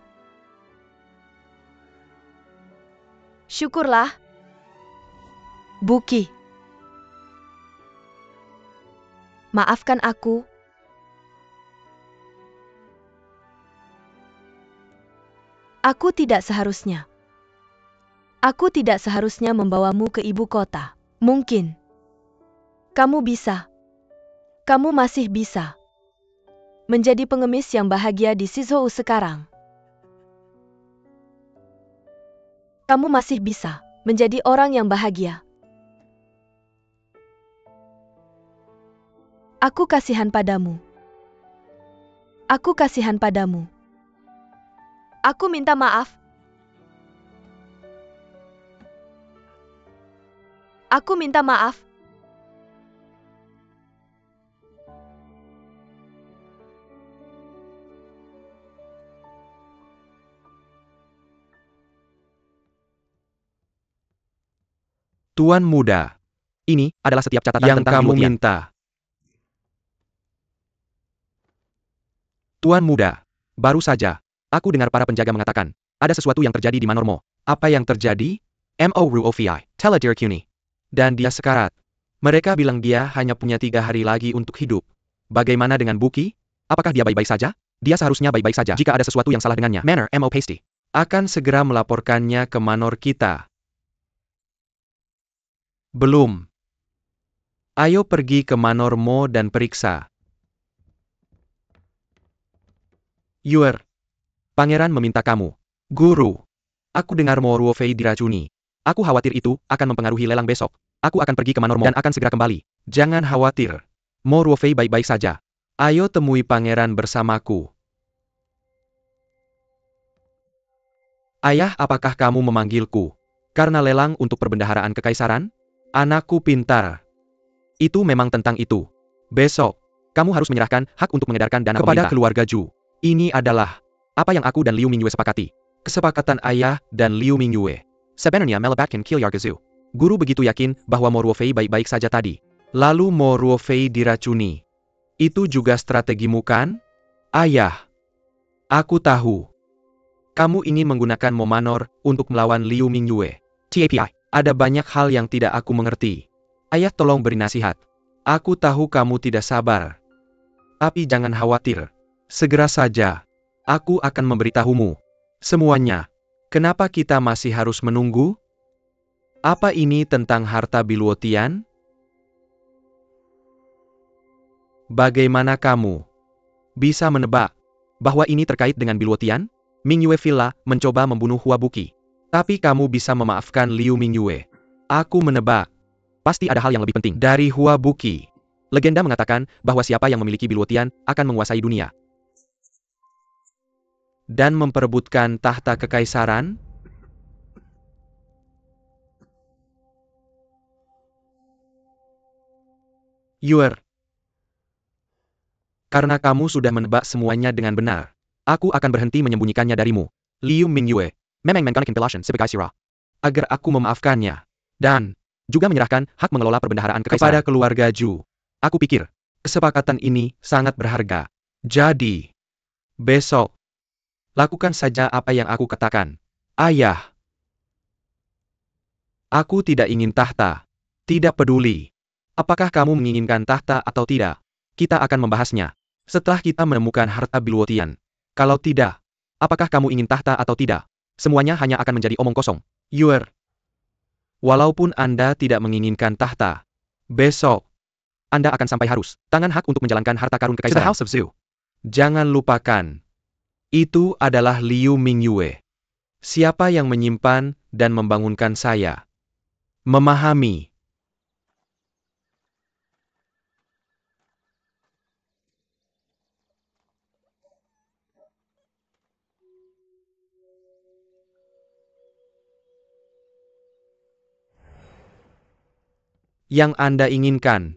Syukurlah. Buki, maafkan aku. Aku tidak seharusnya membawamu ke ibu kota. Mungkin kamu masih bisa menjadi pengemis yang bahagia di Sizhou sekarang. Kamu masih bisa menjadi orang yang bahagia. Aku kasihan padamu. Aku kasihan padamu. Aku minta maaf. Aku minta maaf. Tuan muda, ini adalah setiap catatan yang tentang kamu minta. Tuan muda, baru saja, aku dengar para penjaga mengatakan, ada sesuatu yang terjadi di Manormo. Apa yang terjadi? Mo Ruofi, Teledir Kuni. Dan dia sekarat. Mereka bilang dia hanya punya 3 hari lagi untuk hidup. Bagaimana dengan Buki? Apakah dia baik-baik saja? Dia seharusnya baik-baik saja. Jika ada sesuatu yang salah dengannya, Manor Mo Pasty akan segera melaporkannya ke Manor kita. Belum. Ayo pergi ke Manor Mo dan periksa. Yuer. Pangeran meminta kamu. Guru. Aku dengar Mo Ruofei diracuni. Aku khawatir itu akan mempengaruhi lelang besok. Aku akan pergi ke Manor Mo dan akan segera kembali. Jangan khawatir. Mo Ruofei baik-baik saja. Ayo temui pangeran bersamaku. Ayah, apakah kamu memanggilku karena lelang untuk perbendaharaan kekaisaran? Anakku pintar. Itu memang tentang itu. Besok, kamu harus menyerahkan hak untuk mengedarkan dana kepada keluarga Ju. Ini adalah apa yang aku dan Liu Mingyue sepakati. Kesepakatan ayah dan Liu Mingyue. Sebenarnya melibatkan Kilyargazu. Guru begitu yakin bahwa Mo Ruofei baik-baik saja tadi. Lalu Mo Ruofei diracuni. Itu juga strategimu kan? Ayah. Aku tahu. Kamu ingin menggunakan Mo Manor untuk melawan Liu Mingyue. TAPI. Ada banyak hal yang tidak aku mengerti. Ayah tolong beri nasihat. Aku tahu kamu tidak sabar. Tapi jangan khawatir. Segera saja. Aku akan memberitahumu. Semuanya. Kenapa kita masih harus menunggu? Apa ini tentang harta Biluotian? Bagaimana kamu bisa menebak bahwa ini terkait dengan Biluotian? Mingyue Villa mencoba membunuh Hua Buqi. Tapi kamu bisa memaafkan Liu Mingyue. Aku menebak. Pasti ada hal yang lebih penting dari Hua Buqi. Legenda mengatakan bahwa siapa yang memiliki Biluotian akan menguasai dunia. Dan memperebutkan tahta kekaisaran? Yuer. Karena kamu sudah menebak semuanya dengan benar. Aku akan berhenti menyembunyikannya darimu. Liu Mingyue. Memang menggunakan pelashan sebagai sirah. Agar aku memaafkannya. Dan juga menyerahkan hak mengelola perbendaharaan kekaisaran kepada keluarga Ju. Aku pikir, kesepakatan ini sangat berharga. Jadi, besok, lakukan saja apa yang aku katakan. Ayah. Aku tidak ingin tahta. Tidak peduli. Apakah kamu menginginkan tahta atau tidak? Kita akan membahasnya. Setelah kita menemukan harta Biluotian. Kalau tidak, apakah kamu ingin tahta atau tidak? Semuanya hanya akan menjadi omong kosong. Yuer. Walaupun Anda tidak menginginkan tahta, besok, Anda akan sampai harus tangan hak untuk menjalankan harta karun kekaisaran. The House of Zhu. Jangan lupakan. Itu adalah Liu Mingyue. Siapa yang menyimpan dan membangunkan saya? Memahami. Yang Anda inginkan.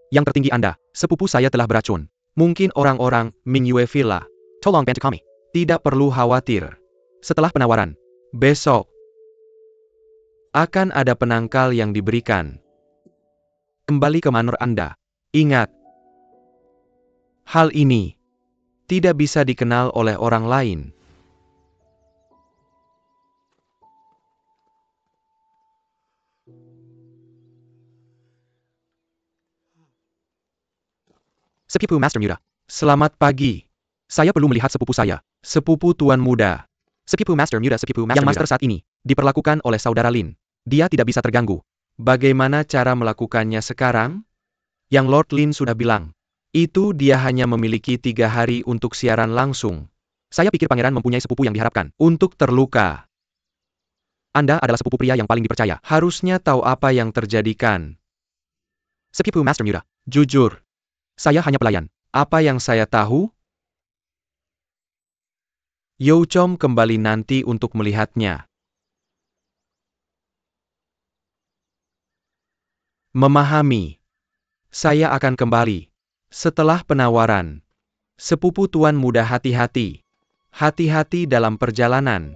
Yang tertinggi Anda, sepupu saya telah beracun. Mungkin orang-orang Mingyue Villa. Tolong bantu kami. Tidak perlu khawatir. Setelah penawaran, besok, akan ada penangkal yang diberikan. Kembali ke manor Anda. Ingat, hal ini tidak bisa dikenal oleh orang lain. Sepupu Master Muda. Selamat pagi. Saya perlu melihat sepupu saya. Sepupu Tuan Muda. Sepupu Master Muda. Yang Master saat ini diperlakukan oleh Saudara Lin. Dia tidak bisa terganggu. Bagaimana cara melakukannya sekarang? Yang Lord Lin sudah bilang. Itu dia hanya memiliki 3 hari untuk siaran langsung. Saya pikir pangeran mempunyai sepupu yang diharapkan untuk terluka. Anda adalah sepupu pria yang paling dipercaya. Harusnya tahu apa yang terjadi kan? Sepupu Master Muda. Jujur. Saya hanya pelayan. Apa yang saya tahu? Youchom kembali nanti untuk melihatnya. Memahami. Saya akan kembali. Setelah penawaran. Sepupu Tuan Muda hati-hati. Hati-hati dalam perjalanan.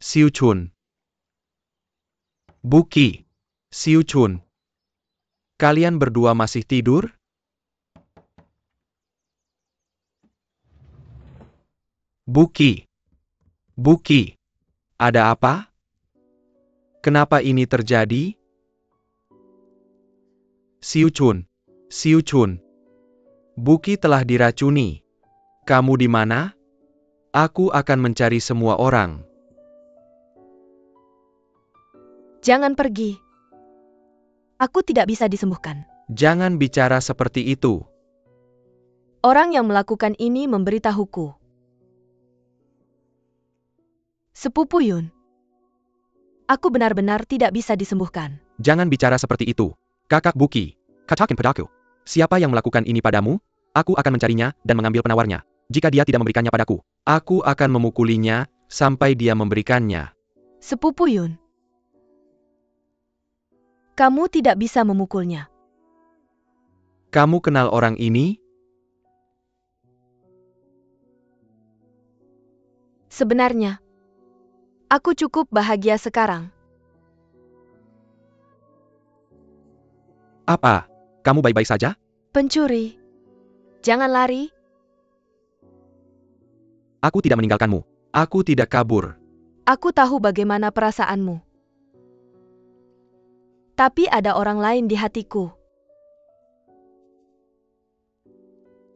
Xiu Chun. Buqi. Xiu Chun. Kalian berdua masih tidur? Buqi. Buqi. Ada apa? Kenapa ini terjadi? Xiu Chun. Xiu Chun. Buki telah diracuni. Kamu di mana? Aku akan mencari semua orang. Jangan pergi. Aku tidak bisa disembuhkan. Jangan bicara seperti itu. Orang yang melakukan ini memberitahuku. Sepupu Yun. Aku benar-benar tidak bisa disembuhkan. Jangan bicara seperti itu. Kakak Buki, katakan padaku. Siapa yang melakukan ini padamu? Aku akan mencarinya dan mengambil penawarnya. Jika dia tidak memberikannya padaku, aku akan memukulinya sampai dia memberikannya. Sepupu Yun. Kamu tidak bisa memukulnya. Kamu kenal orang ini? Sebenarnya, aku cukup bahagia sekarang. Apa? Kamu baik-baik saja? Pencuri. Jangan lari. Aku tidak meninggalkanmu. Aku tidak kabur. Aku tahu bagaimana perasaanmu. Tapi ada orang lain di hatiku.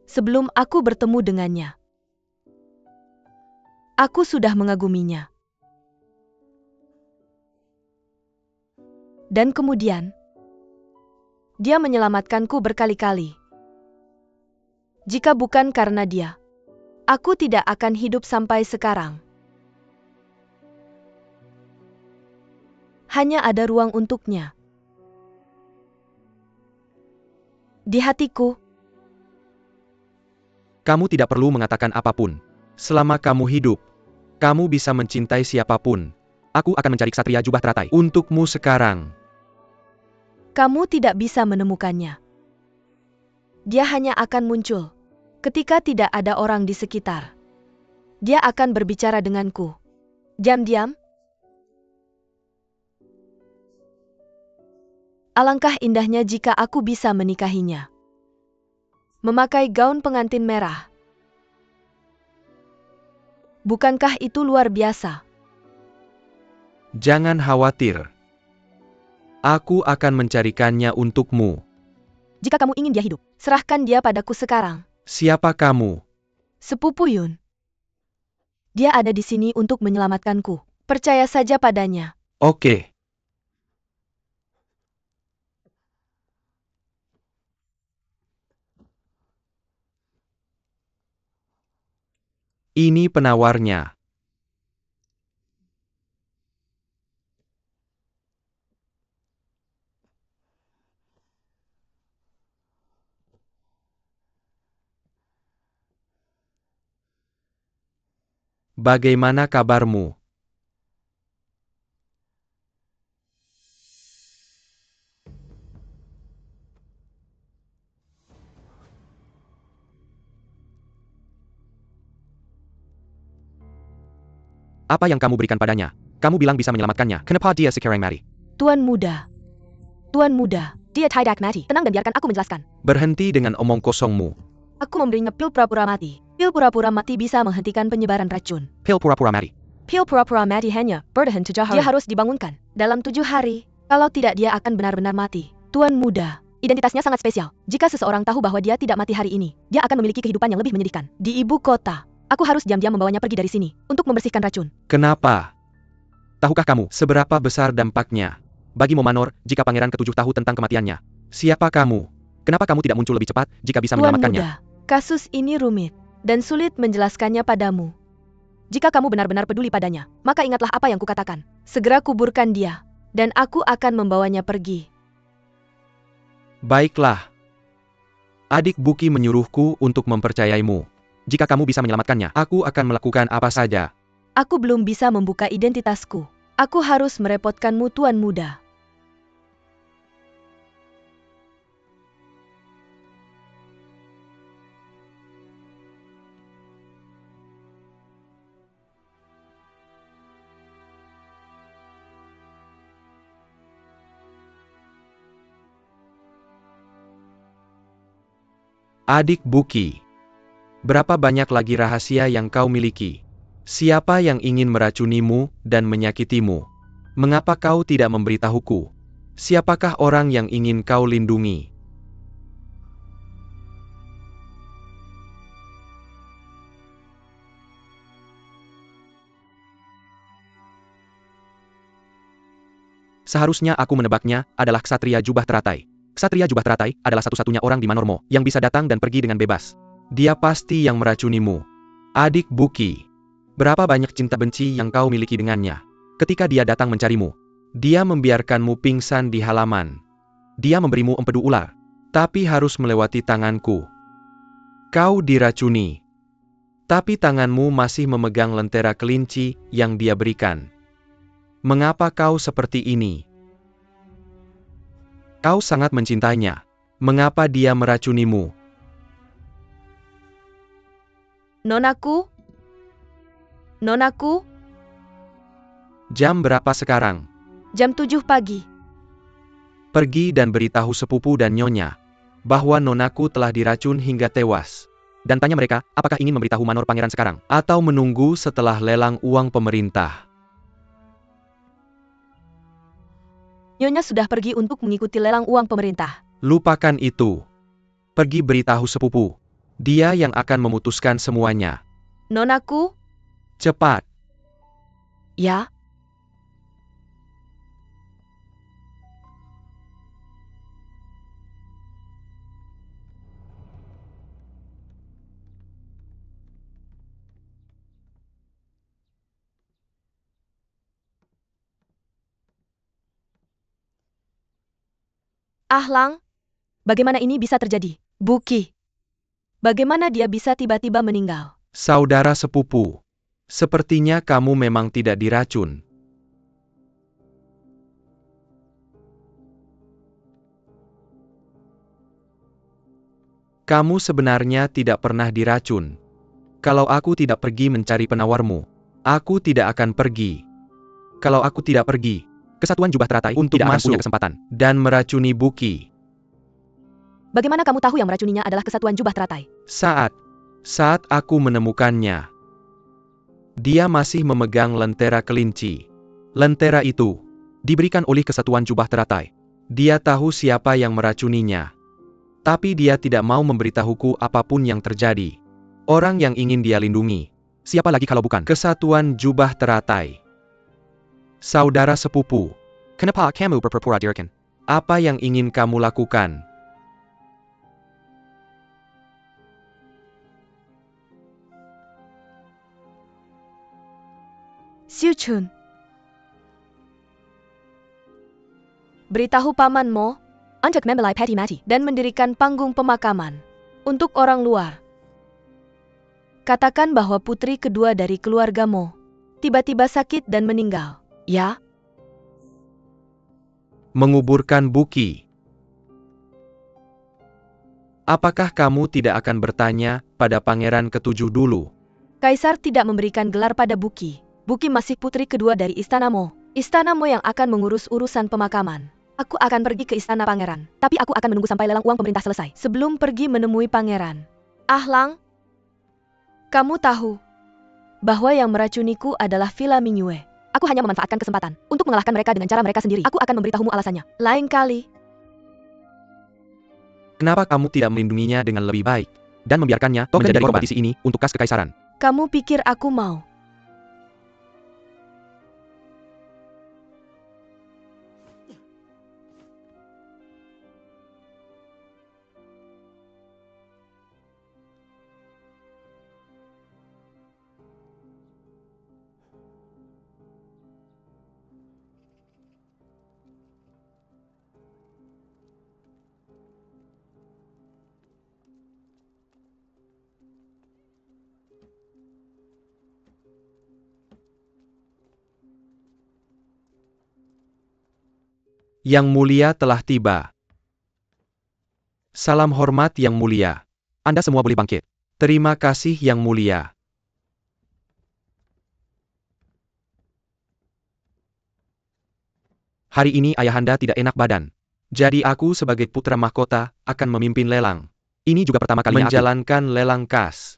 Sebelum aku bertemu dengannya, aku sudah mengaguminya. Dan kemudian, dia menyelamatkanku berkali-kali. Jika bukan karena dia, aku tidak akan hidup sampai sekarang. Hanya ada ruang untuknya. Di hatiku. Kamu tidak perlu mengatakan apapun. Selama kamu hidup, kamu bisa mencintai siapapun. Aku akan mencari ksatria jubah teratai untukmu sekarang. Kamu tidak bisa menemukannya. Dia hanya akan muncul ketika tidak ada orang di sekitar. Dia akan berbicara denganku. Diam-diam. Alangkah indahnya jika aku bisa menikahinya. Memakai gaun pengantin merah. Bukankah itu luar biasa? Jangan khawatir. Aku akan mencarikannya untukmu. Jika kamu ingin dia hidup, serahkan dia padaku sekarang. Siapa kamu? Sepupu Yun. Dia ada di sini untuk menyelamatkanku. Percaya saja padanya. Oke. Ini penawarnya. Bagaimana kabarmu? Apa yang kamu berikan padanya? Kamu bilang bisa menyelamatkannya. Kenapa dia sekarang mati? Tuan muda. Tuan muda. Dia tidak mati. Tenang dan biarkan aku menjelaskan. Berhenti dengan omong kosongmu. Aku memberinya pil pura-pura mati. Pil pura-pura mati bisa menghentikan penyebaran racun. Pil pura-pura mati. Pil pura-pura mati hanya bertahan 7 hari. Dia harus dibangunkan dalam 7 hari. Kalau tidak dia akan benar-benar mati. Tuan muda. Identitasnya sangat spesial. Jika seseorang tahu bahwa dia tidak mati hari ini, dia akan memiliki kehidupan yang lebih menyedihkan. Di ibu kota. Aku harus diam-diam membawanya pergi dari sini untuk membersihkan racun. Kenapa? Tahukah kamu seberapa besar dampaknya bagi Momanor jika pangeran ke-7 tahu tentang kematiannya? Siapa kamu? Kenapa kamu tidak muncul lebih cepat jika bisa Tuan menyelamatkannya? muda, kasus ini rumit dan sulit menjelaskannya padamu. Jika kamu benar-benar peduli padanya, maka ingatlah apa yang kukatakan. Segera kuburkan dia, dan aku akan membawanya pergi. Baiklah. Adik Buki menyuruhku untuk mempercayaimu. Jika kamu bisa menyelamatkannya, aku akan melakukan apa saja. Aku belum bisa membuka identitasku. Aku harus merepotkanmu, Tuan muda. Adik Buki. Berapa banyak lagi rahasia yang kau miliki? Siapa yang ingin meracunimu dan menyakitimu? Mengapa kau tidak memberitahuku? Siapakah orang yang ingin kau lindungi? Seharusnya aku menebaknya adalah Ksatria Jubah Teratai. Ksatria Jubah Teratai adalah satu-satunya orang di Manormo yang bisa datang dan pergi dengan bebas. Dia pasti yang meracunimu. Adik Buki. Berapa banyak cinta benci yang kau miliki dengannya. Ketika dia datang mencarimu, dia membiarkanmu pingsan di halaman. Dia memberimu empedu ular, tapi harus melewati tanganku. Kau diracuni. Tapi tanganmu masih memegang lentera kelinci yang dia berikan. Mengapa kau seperti ini? Kau sangat mencintainya. Mengapa dia meracunimu? Nonaku? Nonaku? Jam berapa sekarang? Jam 7 pagi. Pergi dan beritahu sepupu dan nyonya bahwa nonaku telah diracun hingga tewas. Dan tanya mereka, apakah ingin memberitahu Manor Pangeran sekarang, atau menunggu setelah lelang uang pemerintah. Nyonya sudah pergi untuk mengikuti lelang uang pemerintah. Lupakan itu. Pergi beritahu sepupu. Dia yang akan memutuskan semuanya. Nonaku? Cepat. Ya. Ahlang? Bagaimana ini bisa terjadi? Buki. Bagaimana dia bisa tiba-tiba meninggal? Saudara sepupu. Sepertinya kamu memang tidak diracun. Kamu sebenarnya tidak pernah diracun. Kalau aku tidak pergi mencari penawarmu, aku tidak akan pergi. Kalau aku tidak pergi, Kesatuan Jubah Teratai untuk tidak akan punya kesempatan dan meracuni Buki. Bagaimana kamu tahu yang meracuninya adalah Kesatuan Jubah Teratai? Saat aku menemukannya, dia masih memegang lentera kelinci. Lentera itu diberikan oleh Kesatuan Jubah Teratai. Dia tahu siapa yang meracuninya. Tapi dia tidak mau memberitahuku apapun yang terjadi. Orang yang ingin dia lindungi, siapa lagi kalau bukan Kesatuan Jubah Teratai? Saudara sepupu. Kenapa kamu berpura-pura dirken? Apa yang ingin kamu lakukan? Xiu Chun. Beritahu Paman Mo untuk membelai Peti Mati dan mendirikan panggung pemakaman untuk orang luar. Katakan bahwa putri kedua dari keluarga Mo tiba-tiba sakit dan meninggal. Ya? Menguburkan Buki. Apakah kamu tidak akan bertanya pada Pangeran Ketujuh dulu? Kaisar tidak memberikan gelar pada Buki. Buki masih putri kedua dari Istana Mo. Istana Mo yang akan mengurus urusan pemakaman. Aku akan pergi ke Istana Pangeran, tapi aku akan menunggu sampai lelang uang pemerintah selesai sebelum pergi menemui Pangeran. Ahlang, kamu tahu bahwa yang meracuniku adalah Villa Mingyue. Aku hanya memanfaatkan kesempatan untuk mengalahkan mereka dengan cara mereka sendiri. Aku akan memberitahumu alasannya lain kali. Kenapa kamu tidak melindunginya dengan lebih baik dan membiarkannya menjadi kompetisi ini untuk kas kekaisaran? Kamu pikir aku mau? Yang mulia telah tiba. Salam hormat yang mulia. Anda semua boleh bangkit. Terima kasih yang mulia. Hari ini ayahanda tidak enak badan. Jadi aku sebagai putra mahkota akan memimpin lelang. Ini juga pertama kalinya menjalankan lelang kas.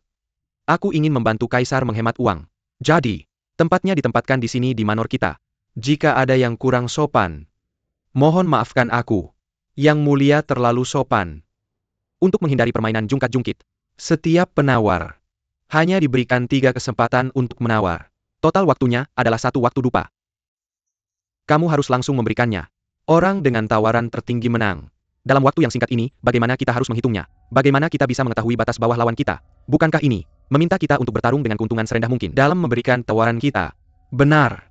Aku ingin membantu kaisar menghemat uang. Jadi, tempatnya ditempatkan di sini di manor kita. Jika ada yang kurang sopan, mohon maafkan aku. Yang mulia terlalu sopan. Untuk menghindari permainan jungkat-jungkit, setiap penawar hanya diberikan 3 kesempatan untuk menawar. Total waktunya adalah 1 waktu dupa. Kamu harus langsung memberikannya. Orang dengan tawaran tertinggi menang. Dalam waktu yang singkat ini, bagaimana kita harus menghitungnya? Bagaimana kita bisa mengetahui batas bawah lawan kita? Bukankah ini meminta kita untuk bertarung dengan keuntungan serendah mungkin dalam memberikan tawaran kita? Benar.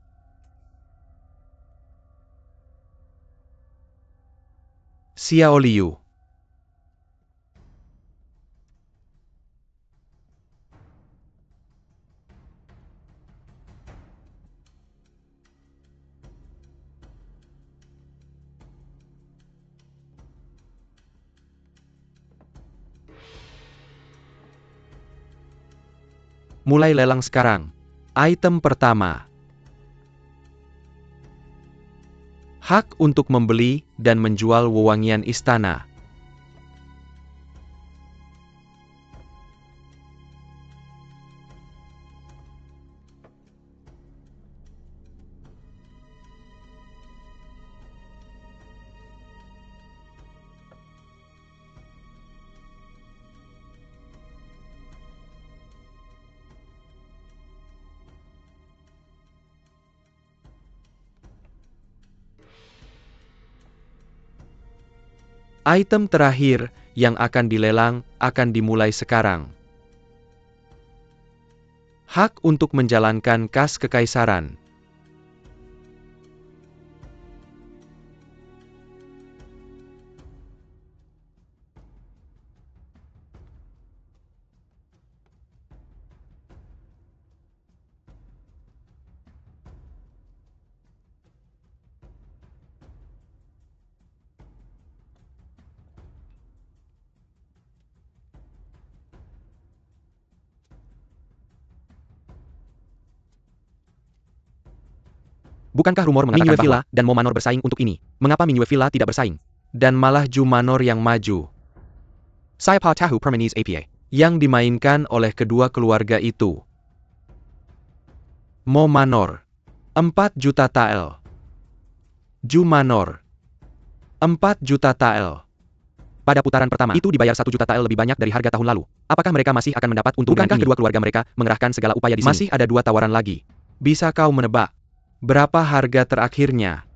Xiao Liu. Mulai lelang sekarang. Item pertama. Hak untuk membeli dan menjual wewangian istana. Item terakhir yang akan dilelang akan dimulai sekarang. Hak untuk menjalankan kas kekaisaran. Bukankah rumor mengatakan bahwa Villa dan Mo Manor bersaing untuk ini? Mengapa Mingyue Villa tidak bersaing? Dan malah Ju Manor yang maju. Saya tahu Permanese APA yang dimainkan oleh kedua keluarga itu. Mo Manor 4 juta tael. Ju Manor 4 juta tael. Pada putaran pertama itu dibayar 1 juta tael lebih banyak dari harga tahun lalu. Apakah mereka masih akan mendapat untung? Bukankah kedua keluarga mereka mengerahkan segala upaya di sini? Masih ada 2 tawaran lagi. Bisa kau menebak berapa harga terakhirnya?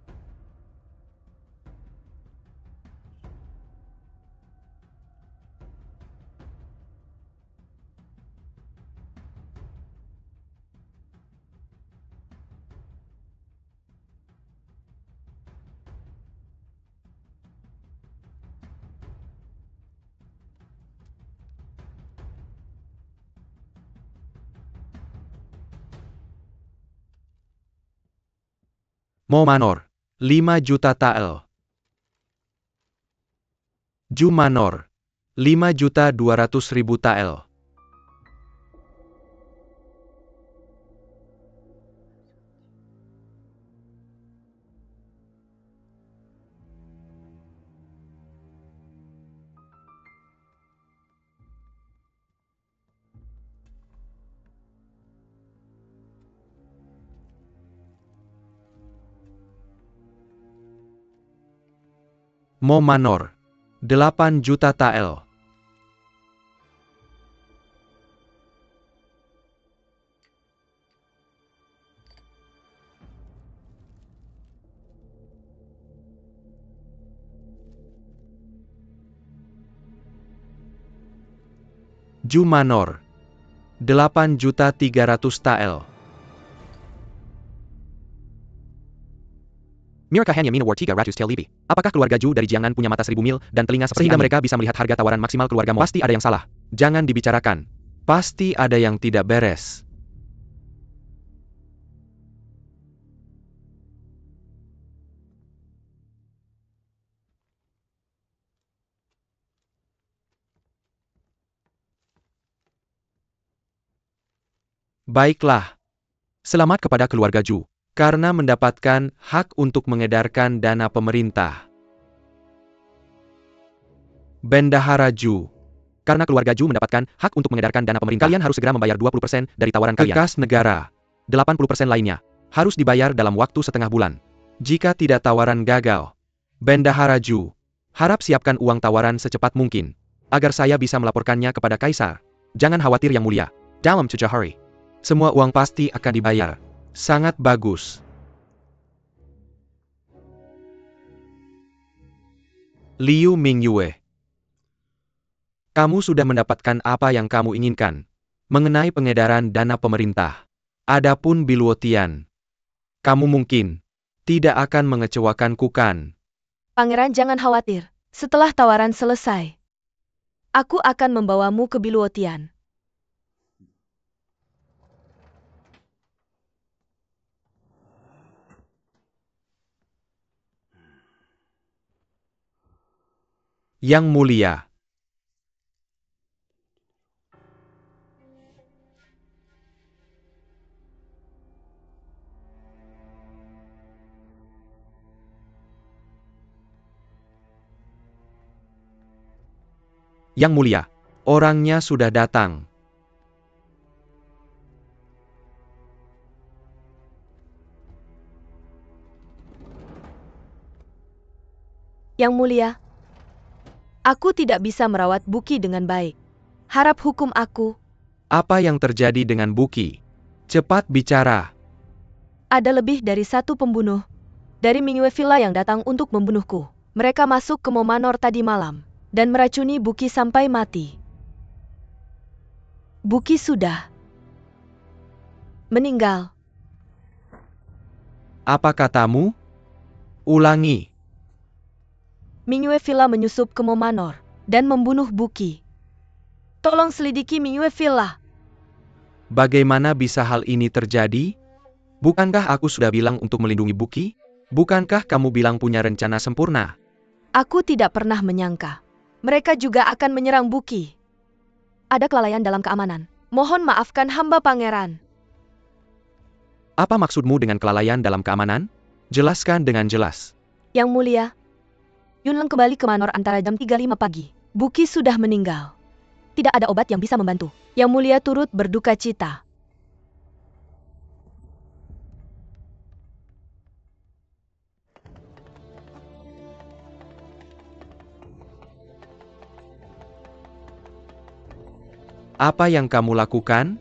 Mo Manor 5 juta tael. Ju Manor 5 juta 200 ribu tael. Mo Manor 8 juta tael. Ju Manor 8 juta 300 tael. Mirkah hanya minawar 300 tael lebih? Apakah keluarga Ju dari Jiangnan punya mata 1000 mil dan telinga seperti sehingga mereka bisa melihat harga tawaran maksimal keluarga Mo? Pasti ada yang salah. Jangan dibicarakan. Pasti ada yang tidak beres. Baiklah. Selamat kepada keluarga Ju karena mendapatkan hak untuk mengedarkan dana pemerintah. Bendahara Ju. Karena keluarga Ju mendapatkan hak untuk mengedarkan dana pemerintah, kalian harus segera membayar 20% dari tawaran kalian. Kas negara. 80% lainnya harus dibayar dalam waktu setengah bulan. Jika tidak tawaran gagal. Bendahara Ju. Harap siapkan uang tawaran secepat mungkin agar saya bisa melaporkannya kepada Kaisar. Jangan khawatir yang mulia. Dalam 7 hari. Semua uang pasti akan dibayar. Sangat bagus. Liu Mingyue. Kamu sudah mendapatkan apa yang kamu inginkan mengenai pengedaran dana pemerintah. Adapun Biluotian, kamu mungkin tidak akan mengecewakanku kan? Pangeran jangan khawatir. Setelah tawaran selesai, aku akan membawamu ke Biluotian. Yang mulia. Yang mulia, orangnya sudah datang. Yang mulia, aku tidak bisa merawat Buki dengan baik. Harap hukum aku. Apa yang terjadi dengan Buki? Cepat bicara. Ada lebih dari satu pembunuh dari Mingyue Villa yang datang untuk membunuhku. Mereka masuk ke Momanor tadi malam dan meracuni Buki sampai mati. Buki sudah meninggal. Apa katamu? Ulangi. Mingyue Villa menyusup ke Momanor dan membunuh Buki. Tolong selidiki Mingyue Villa. Bagaimana bisa hal ini terjadi? Bukankah aku sudah bilang untuk melindungi Buki? Bukankah kamu bilang punya rencana sempurna? Aku tidak pernah menyangka mereka juga akan menyerang Buki. Ada kelalaian dalam keamanan. Mohon maafkan hamba pangeran. Apa maksudmu dengan kelalaian dalam keamanan? Jelaskan dengan jelas. Yang mulia, Yunleng kembali ke Manor antara jam 3.05 pagi. Buki sudah meninggal. Tidak ada obat yang bisa membantu. Yang mulia turut berduka cita. Apa yang kamu lakukan?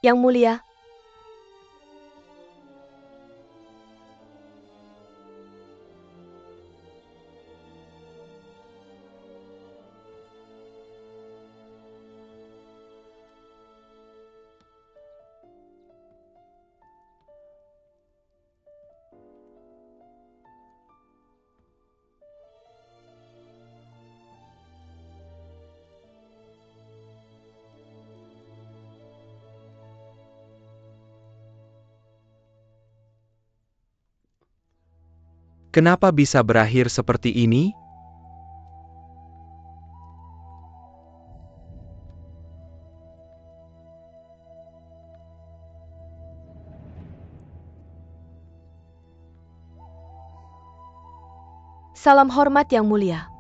Yang mulia, Kenapa bisa berakhir seperti ini? salam hormat yang mulia.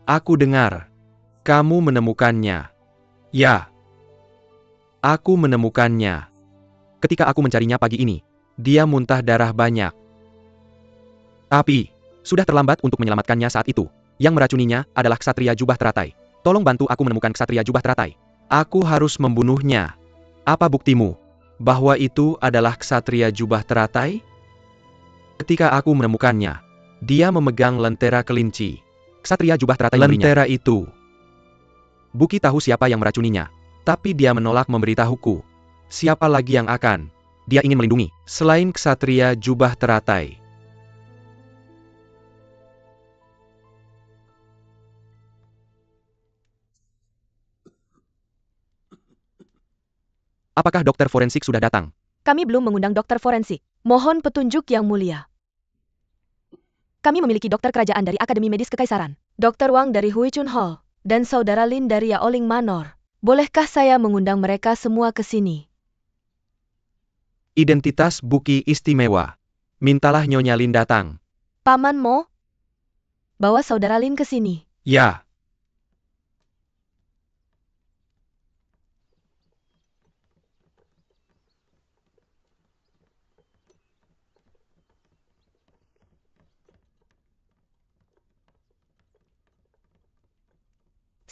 Aku dengar. Kamu menemukannya. Ya. Aku menemukannya. Ketika aku mencarinya pagi ini, dia muntah darah banyak. Tapi, sudah terlambat untuk menyelamatkannya saat itu. Yang meracuninya adalah ksatria jubah teratai. Tolong bantu aku menemukan ksatria jubah teratai. Aku harus membunuhnya. Apa buktimu bahwa itu adalah ksatria jubah teratai? Ketika aku menemukannya, dia memegang lentera kelinci. Ksatria jubah teratai memberinya. Lentera itu. Buki tahu siapa yang meracuninya. Tapi dia menolak memberitahuku. Siapa lagi yang akan dia ingin melindungi selain ksatria jubah teratai? Apakah dokter forensik sudah datang? Kami belum mengundang dokter forensik. Mohon petunjuk yang mulia. Kami memiliki dokter kerajaan dari Akademi Medis Kekaisaran, Dr. Wang dari Huichun Hall, dan Saudara Lin dari Yaoling Manor. Bolehkah saya mengundang mereka semua ke sini? Identitas Buki istimewa. Mintalah Nyonya Lin datang. Paman Mo, bawa Saudara Lin ke sini. Ya.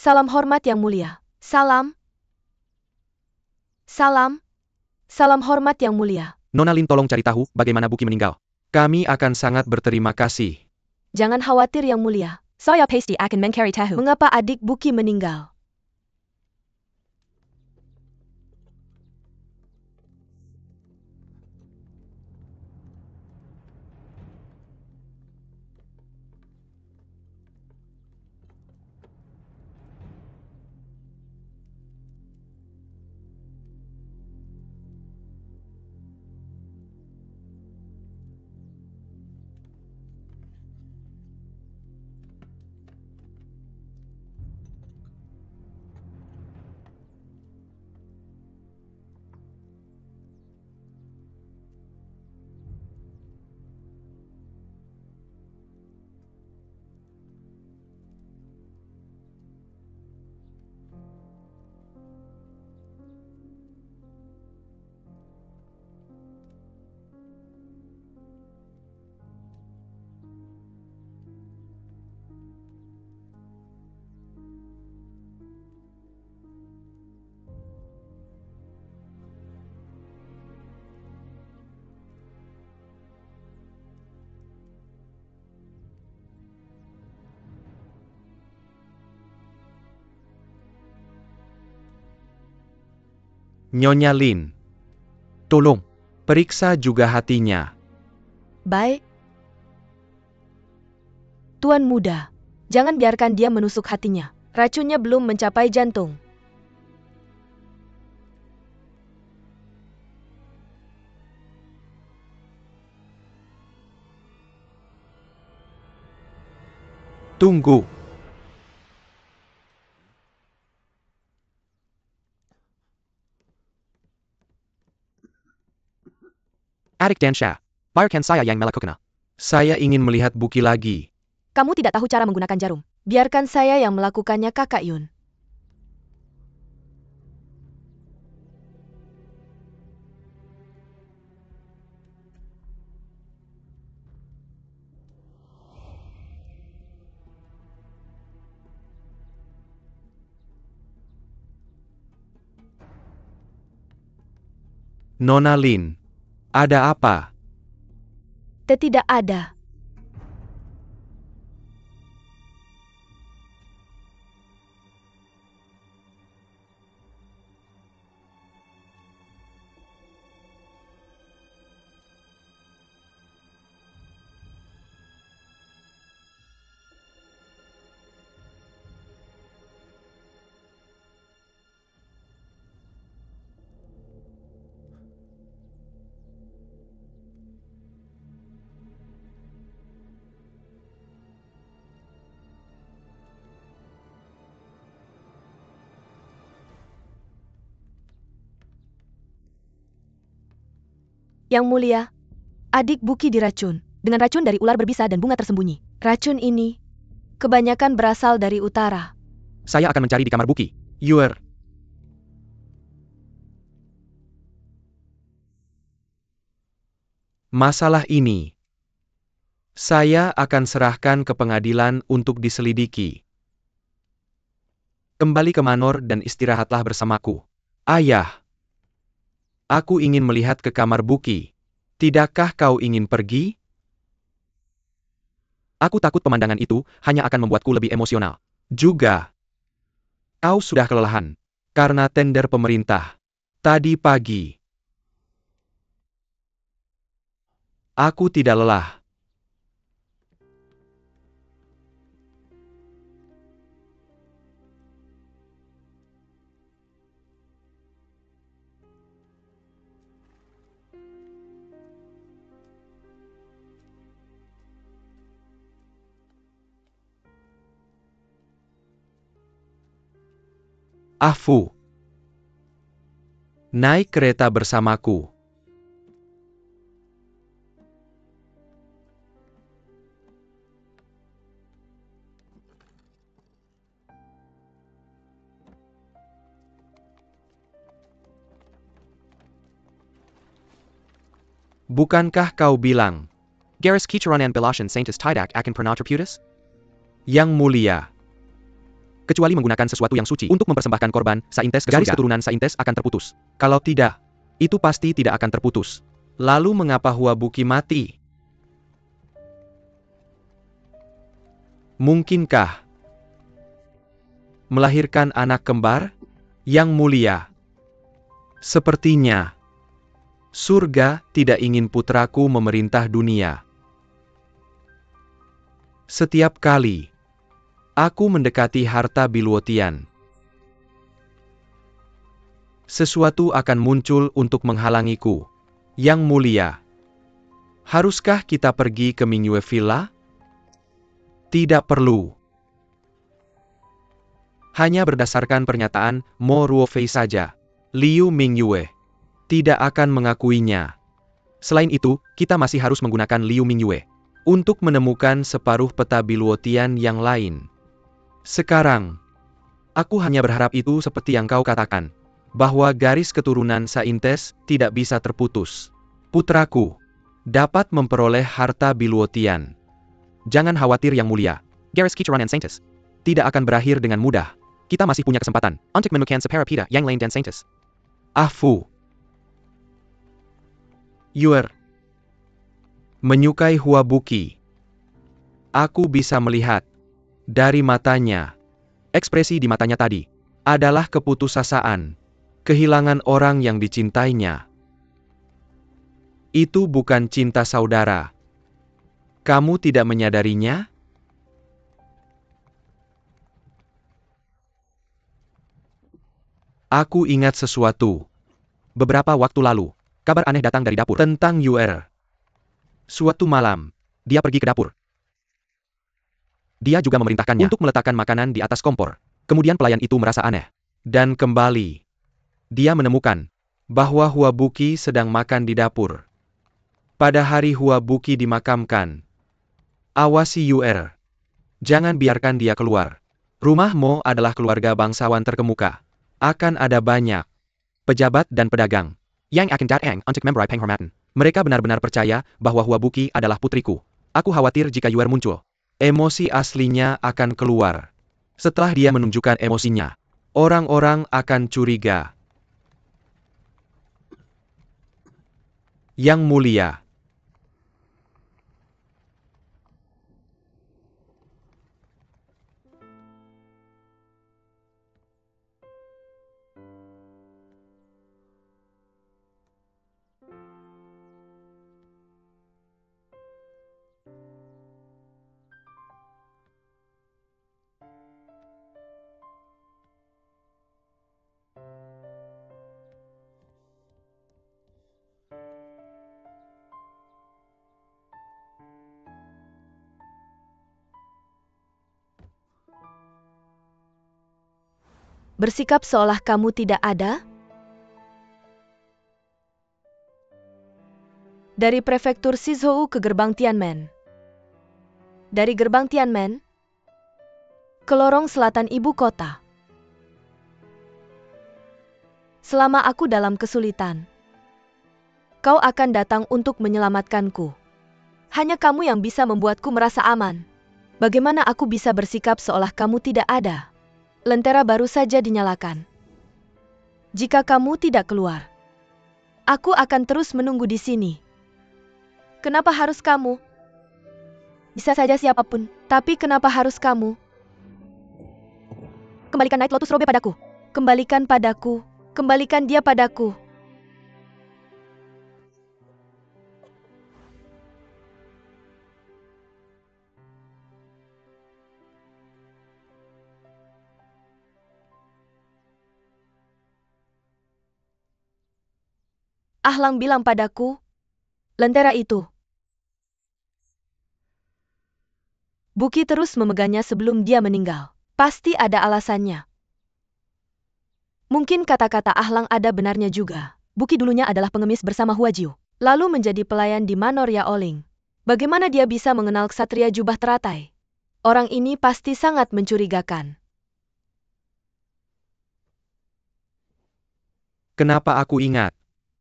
Salam hormat yang mulia. Salam. Salam. Salam hormat yang mulia. Nona Lin tolong cari tahu bagaimana Buki meninggal. Kami akan sangat berterima kasih. Jangan khawatir yang mulia. Saya pasti akan mencari tahu mengapa adik Buki meninggal. Nyonya Lin, tolong, periksa juga hatinya. Baik. Tuan muda, jangan biarkan dia menusuk hatinya. Racunnya belum mencapai jantung. Tunggu. Adik Dansha, biarkan saya yang melakukannya. Saya ingin melihat Buki lagi. Kamu tidak tahu cara menggunakan jarum. Biarkan saya yang melakukannya, Kakak Yun. Nona Lin, ada apa? Tidak ada. Yang mulia, adik Buki diracun dengan racun dari ular berbisa dan bunga tersembunyi. Racun ini kebanyakan berasal dari utara. Saya akan mencari di kamar Buki. Yuer. Masalah ini, saya akan serahkan ke pengadilan untuk diselidiki. Kembali ke Manor dan istirahatlah bersamaku. Ayah. Aku ingin melihat ke kamar Buki. Tidakkah kau ingin pergi? Aku takut pemandangan itu hanya akan membuatku lebih emosional. Juga, kau sudah kelelahan karena tender pemerintah. Tadi pagi, aku tidak lelah. Ah Fu. Naik kereta bersamaku. Bukankah kau bilang, Garis Kicharanan Bilashan Saintus Tidak Akan Pernatraputus? Yang Mulia? Kecuali menggunakan sesuatu yang suci untuk mempersembahkan korban, Saintes garis keturunan Saintes akan terputus. Kalau tidak, itu pasti tidak akan terputus. Lalu mengapa Huabuki mati? Mungkinkah melahirkan anak kembar? Yang Mulia? Sepertinya surga tidak ingin putraku memerintah dunia. Setiap kali aku mendekati harta Bilwotian, sesuatu akan muncul untuk menghalangiku. Yang Mulia, haruskah kita pergi ke Mingyue Villa? Tidak perlu. Hanya berdasarkan pernyataan Mo Ruofei saja, Liu Mingyue tidak akan mengakuinya. Selain itu, kita masih harus menggunakan Liu Mingyue untuk menemukan separuh peta Bilwotian yang lain. Sekarang, aku hanya berharap itu seperti yang kau katakan, bahwa garis keturunan Saintes tidak bisa terputus. Putraku dapat memperoleh harta Bilwotian. Jangan khawatir Yang Mulia. Garis Kicharanan Saintus tidak akan berakhir dengan mudah. Kita masih punya kesempatan untuk menemukan separapita yang lain dan Saintus. Ah Fu. Yuer menyukai Huabuki. Aku bisa melihat dari matanya. Ekspresi di matanya tadi Adalah keputusasaan, kehilangan orang yang dicintainya. Itu bukan cinta saudara. Kamu tidak menyadarinya? Aku ingat sesuatu. beberapa waktu lalu, kabar aneh datang dari dapur. Tentang Yuer. Suatu malam, Dia pergi ke dapur. Dia juga memerintahkannya untuk meletakkan makanan di atas kompor. Kemudian pelayan itu merasa aneh. dan kembali, dia menemukan bahwa Huabuki sedang makan di dapur. Pada hari Huabuki dimakamkan, awasi Yuer. Jangan biarkan dia keluar. Rumah Mo adalah keluarga bangsawan terkemuka. Akan ada banyak pejabat dan pedagang Yang akan datang untuk memberi penghormatan. mereka benar-benar percaya bahwa Huabuki adalah putriku. Aku khawatir jika Yuer muncul. Emosi aslinya akan keluar. Setelah dia menunjukkan emosinya, orang-orang akan curiga. Yang Mulia. Bersikap seolah kamu tidak ada? Dari prefektur Sizhou ke gerbang Tianmen. Dari gerbang Tianmen ke lorong selatan ibu kota. Selama aku dalam kesulitan, kau akan datang untuk menyelamatkanku. Hanya kamu yang bisa membuatku merasa aman. Bagaimana aku bisa bersikap seolah kamu tidak ada? Lentera baru saja dinyalakan. Jika kamu tidak keluar, aku akan terus menunggu di sini. Kenapa harus kamu? Bisa saja siapapun, tapi kenapa harus kamu? Kembalikan Night Lotus Robe padaku. Kembalikan padaku. Kembalikan dia padaku. Ahlang bilang padaku, lentera itu. Buki terus memegangnya sebelum dia meninggal. Pasti ada alasannya. Mungkin kata-kata Ahlang ada benarnya juga. Buki dulunya adalah pengemis bersama Huajiu, lalu menjadi pelayan di Manor Yaoling. Bagaimana dia bisa mengenal ksatria jubah teratai? Orang ini pasti sangat mencurigakan. Kenapa aku ingat?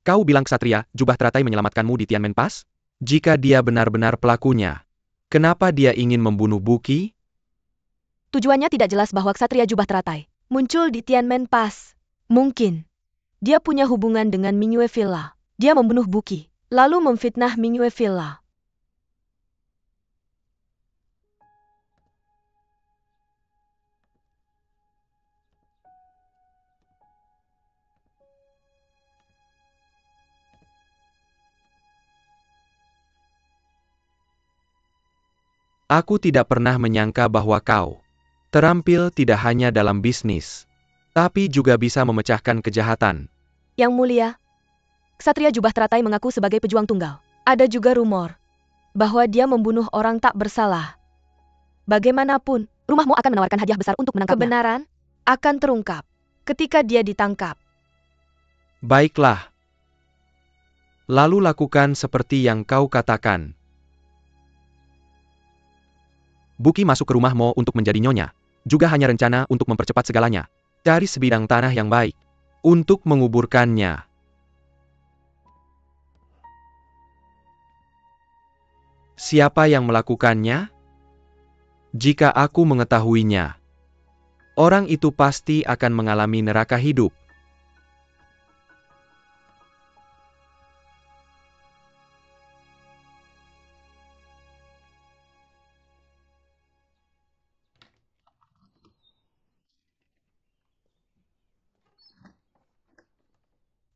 Kau bilang ksatria jubah teratai menyelamatkanmu di Tianmen Pass? Jika dia benar-benar pelakunya, kenapa dia ingin membunuh Buki? Tujuannya tidak jelas bahwa ksatria jubah teratai muncul di Tianmen Pass. Mungkin dia punya hubungan dengan Mingyue Villa. Dia membunuh Buki, lalu memfitnah Mingyue Villa. Aku tidak pernah menyangka bahwa kau terampil tidak hanya dalam bisnis, tapi juga bisa memecahkan kejahatan. Yang mulia, ksatria jubah teratai mengaku sebagai pejuang tunggal. Ada juga rumor bahwa dia membunuh orang tak bersalah. Bagaimanapun, rumahmu akan menawarkan hadiah besar untuk menangkapnya. Kebenaran akan terungkap ketika dia ditangkap. Baiklah. Lalu lakukan seperti yang kau katakan. Buki masuk ke rumahmu untuk menjadi nyonya. Juga hanya rencana untuk mempercepat segalanya. Cari sebidang tanah yang baik untuk menguburkannya. Siapa yang melakukannya? Jika aku mengetahuinya, orang itu pasti akan mengalami neraka hidup.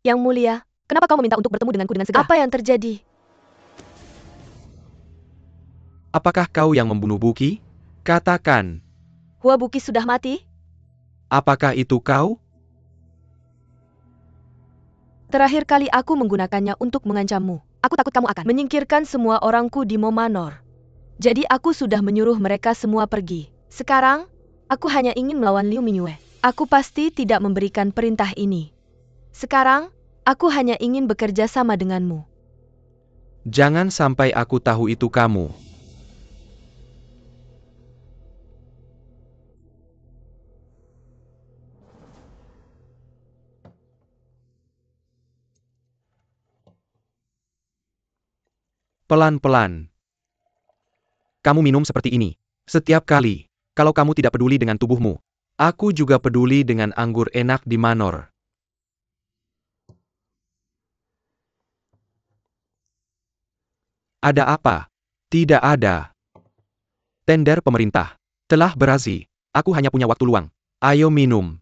Yang mulia, kenapa kau meminta untuk bertemu denganku dengan segera? Apa yang terjadi? Apakah kau yang membunuh Buki? Katakan, Hua Buki sudah mati? apakah itu kau? Terakhir kali aku menggunakannya untuk mengancammu. Aku takut kamu akan menyingkirkan semua orangku di Mo Manor. Jadi aku sudah menyuruh mereka semua pergi. Sekarang, aku hanya ingin melawan Liu Mingyue. Aku pasti tidak memberikan perintah ini. Sekarang, aku hanya ingin bekerja sama denganmu. Jangan sampai aku tahu itu kamu. Pelan-pelan. Kamu minum seperti ini. Setiap kali. Kalau kamu tidak peduli dengan tubuhmu, aku juga peduli dengan anggur enak di Manor. Ada apa? Tidak ada. Tender pemerintah telah berazi. Aku hanya punya waktu luang. Ayo minum.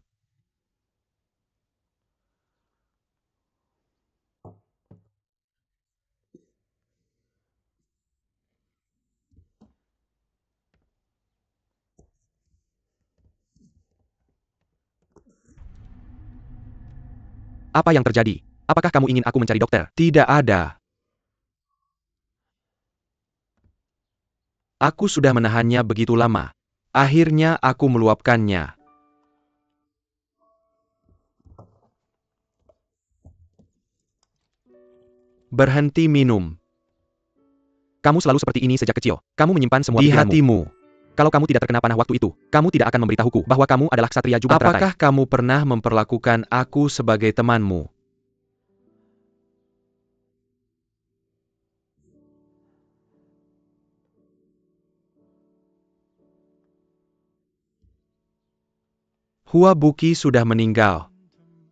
Apa yang terjadi? Apakah kamu ingin aku mencari dokter? Tidak ada. Aku sudah menahannya begitu lama. Akhirnya aku meluapkannya. Berhenti minum. Kamu selalu seperti ini sejak kecil. Kamu menyimpan semua di hatimu. Kalau kamu tidak terkena panah waktu itu, kamu tidak akan memberitahuku bahwa kamu adalah ksatria jubah teratai. Apakah kamu pernah memperlakukan aku sebagai temanmu? Hua Buki sudah meninggal.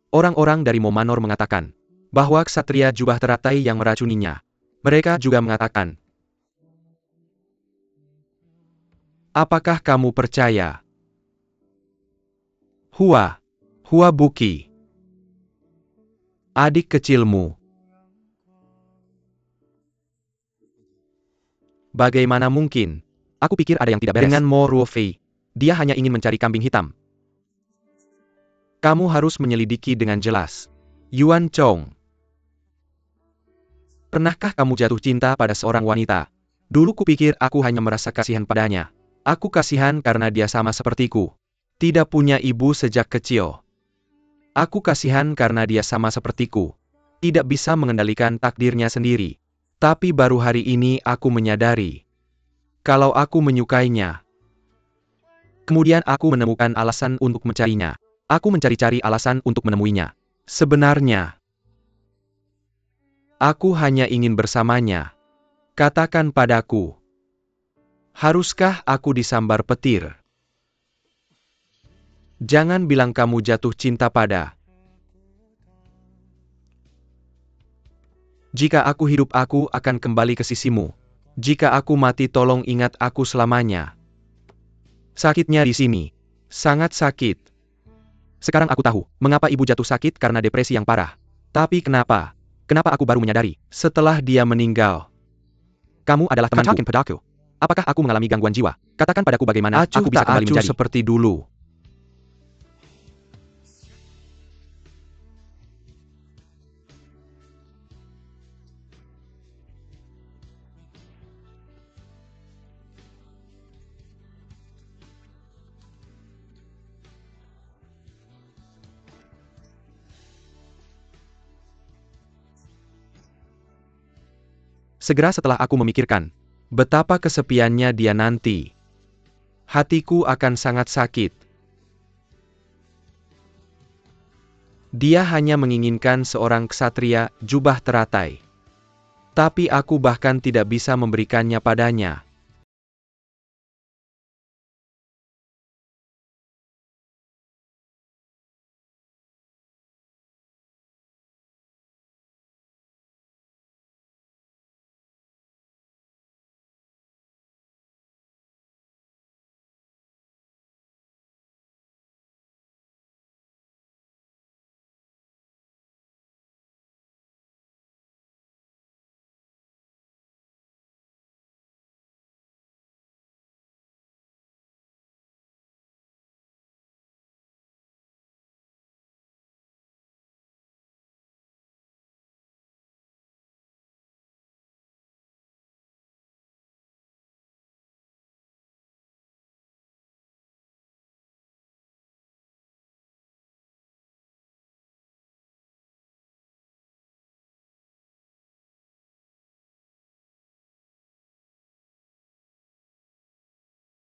Orang-orang dari Mo Manor mengatakan bahwa ksatria jubah teratai yang meracuninya. Mereka juga mengatakan, apakah kamu percaya? Hua Buki, adik kecilmu. Bagaimana mungkin? Aku pikir ada yang tidak beres dengan Mo Ruofei. Dia hanya ingin mencari kambing hitam. Kamu harus menyelidiki dengan jelas. Yuan Chong. Pernahkah kamu jatuh cinta pada seorang wanita? Dulu kupikir aku hanya merasa kasihan padanya. Aku kasihan karena dia sama sepertiku. Tidak punya ibu sejak kecil. Aku kasihan karena dia sama sepertiku. Tidak bisa mengendalikan takdirnya sendiri. Tapi baru hari ini aku menyadari kalau aku menyukainya. Kemudian aku menemukan alasan untuk mencarinya. Aku mencari-cari alasan untuk menemuinya. Sebenarnya, aku hanya ingin bersamanya. Katakan padaku, haruskah aku disambar petir? Jangan bilang kamu jatuh cinta pada. Jika aku hidup, aku akan kembali ke sisimu. Jika aku mati, tolong ingat aku selamanya. Sakitnya di sini. Sangat sakit. Sekarang aku tahu, mengapa ibu jatuh sakit karena depresi yang parah. Tapi kenapa? Kenapa aku baru menyadari? Setelah dia meninggal. Kamu adalah temanku. Katakan padaku. Apakah aku mengalami gangguan jiwa? Katakan padaku bagaimana aku bisa kembali menjadi seperti dulu. segera setelah aku memikirkan. Betapa kesepiannya dia nanti. Hatiku akan sangat sakit. Dia hanya menginginkan seorang ksatria, jubah teratai. Tapi aku bahkan tidak bisa memberikannya padanya.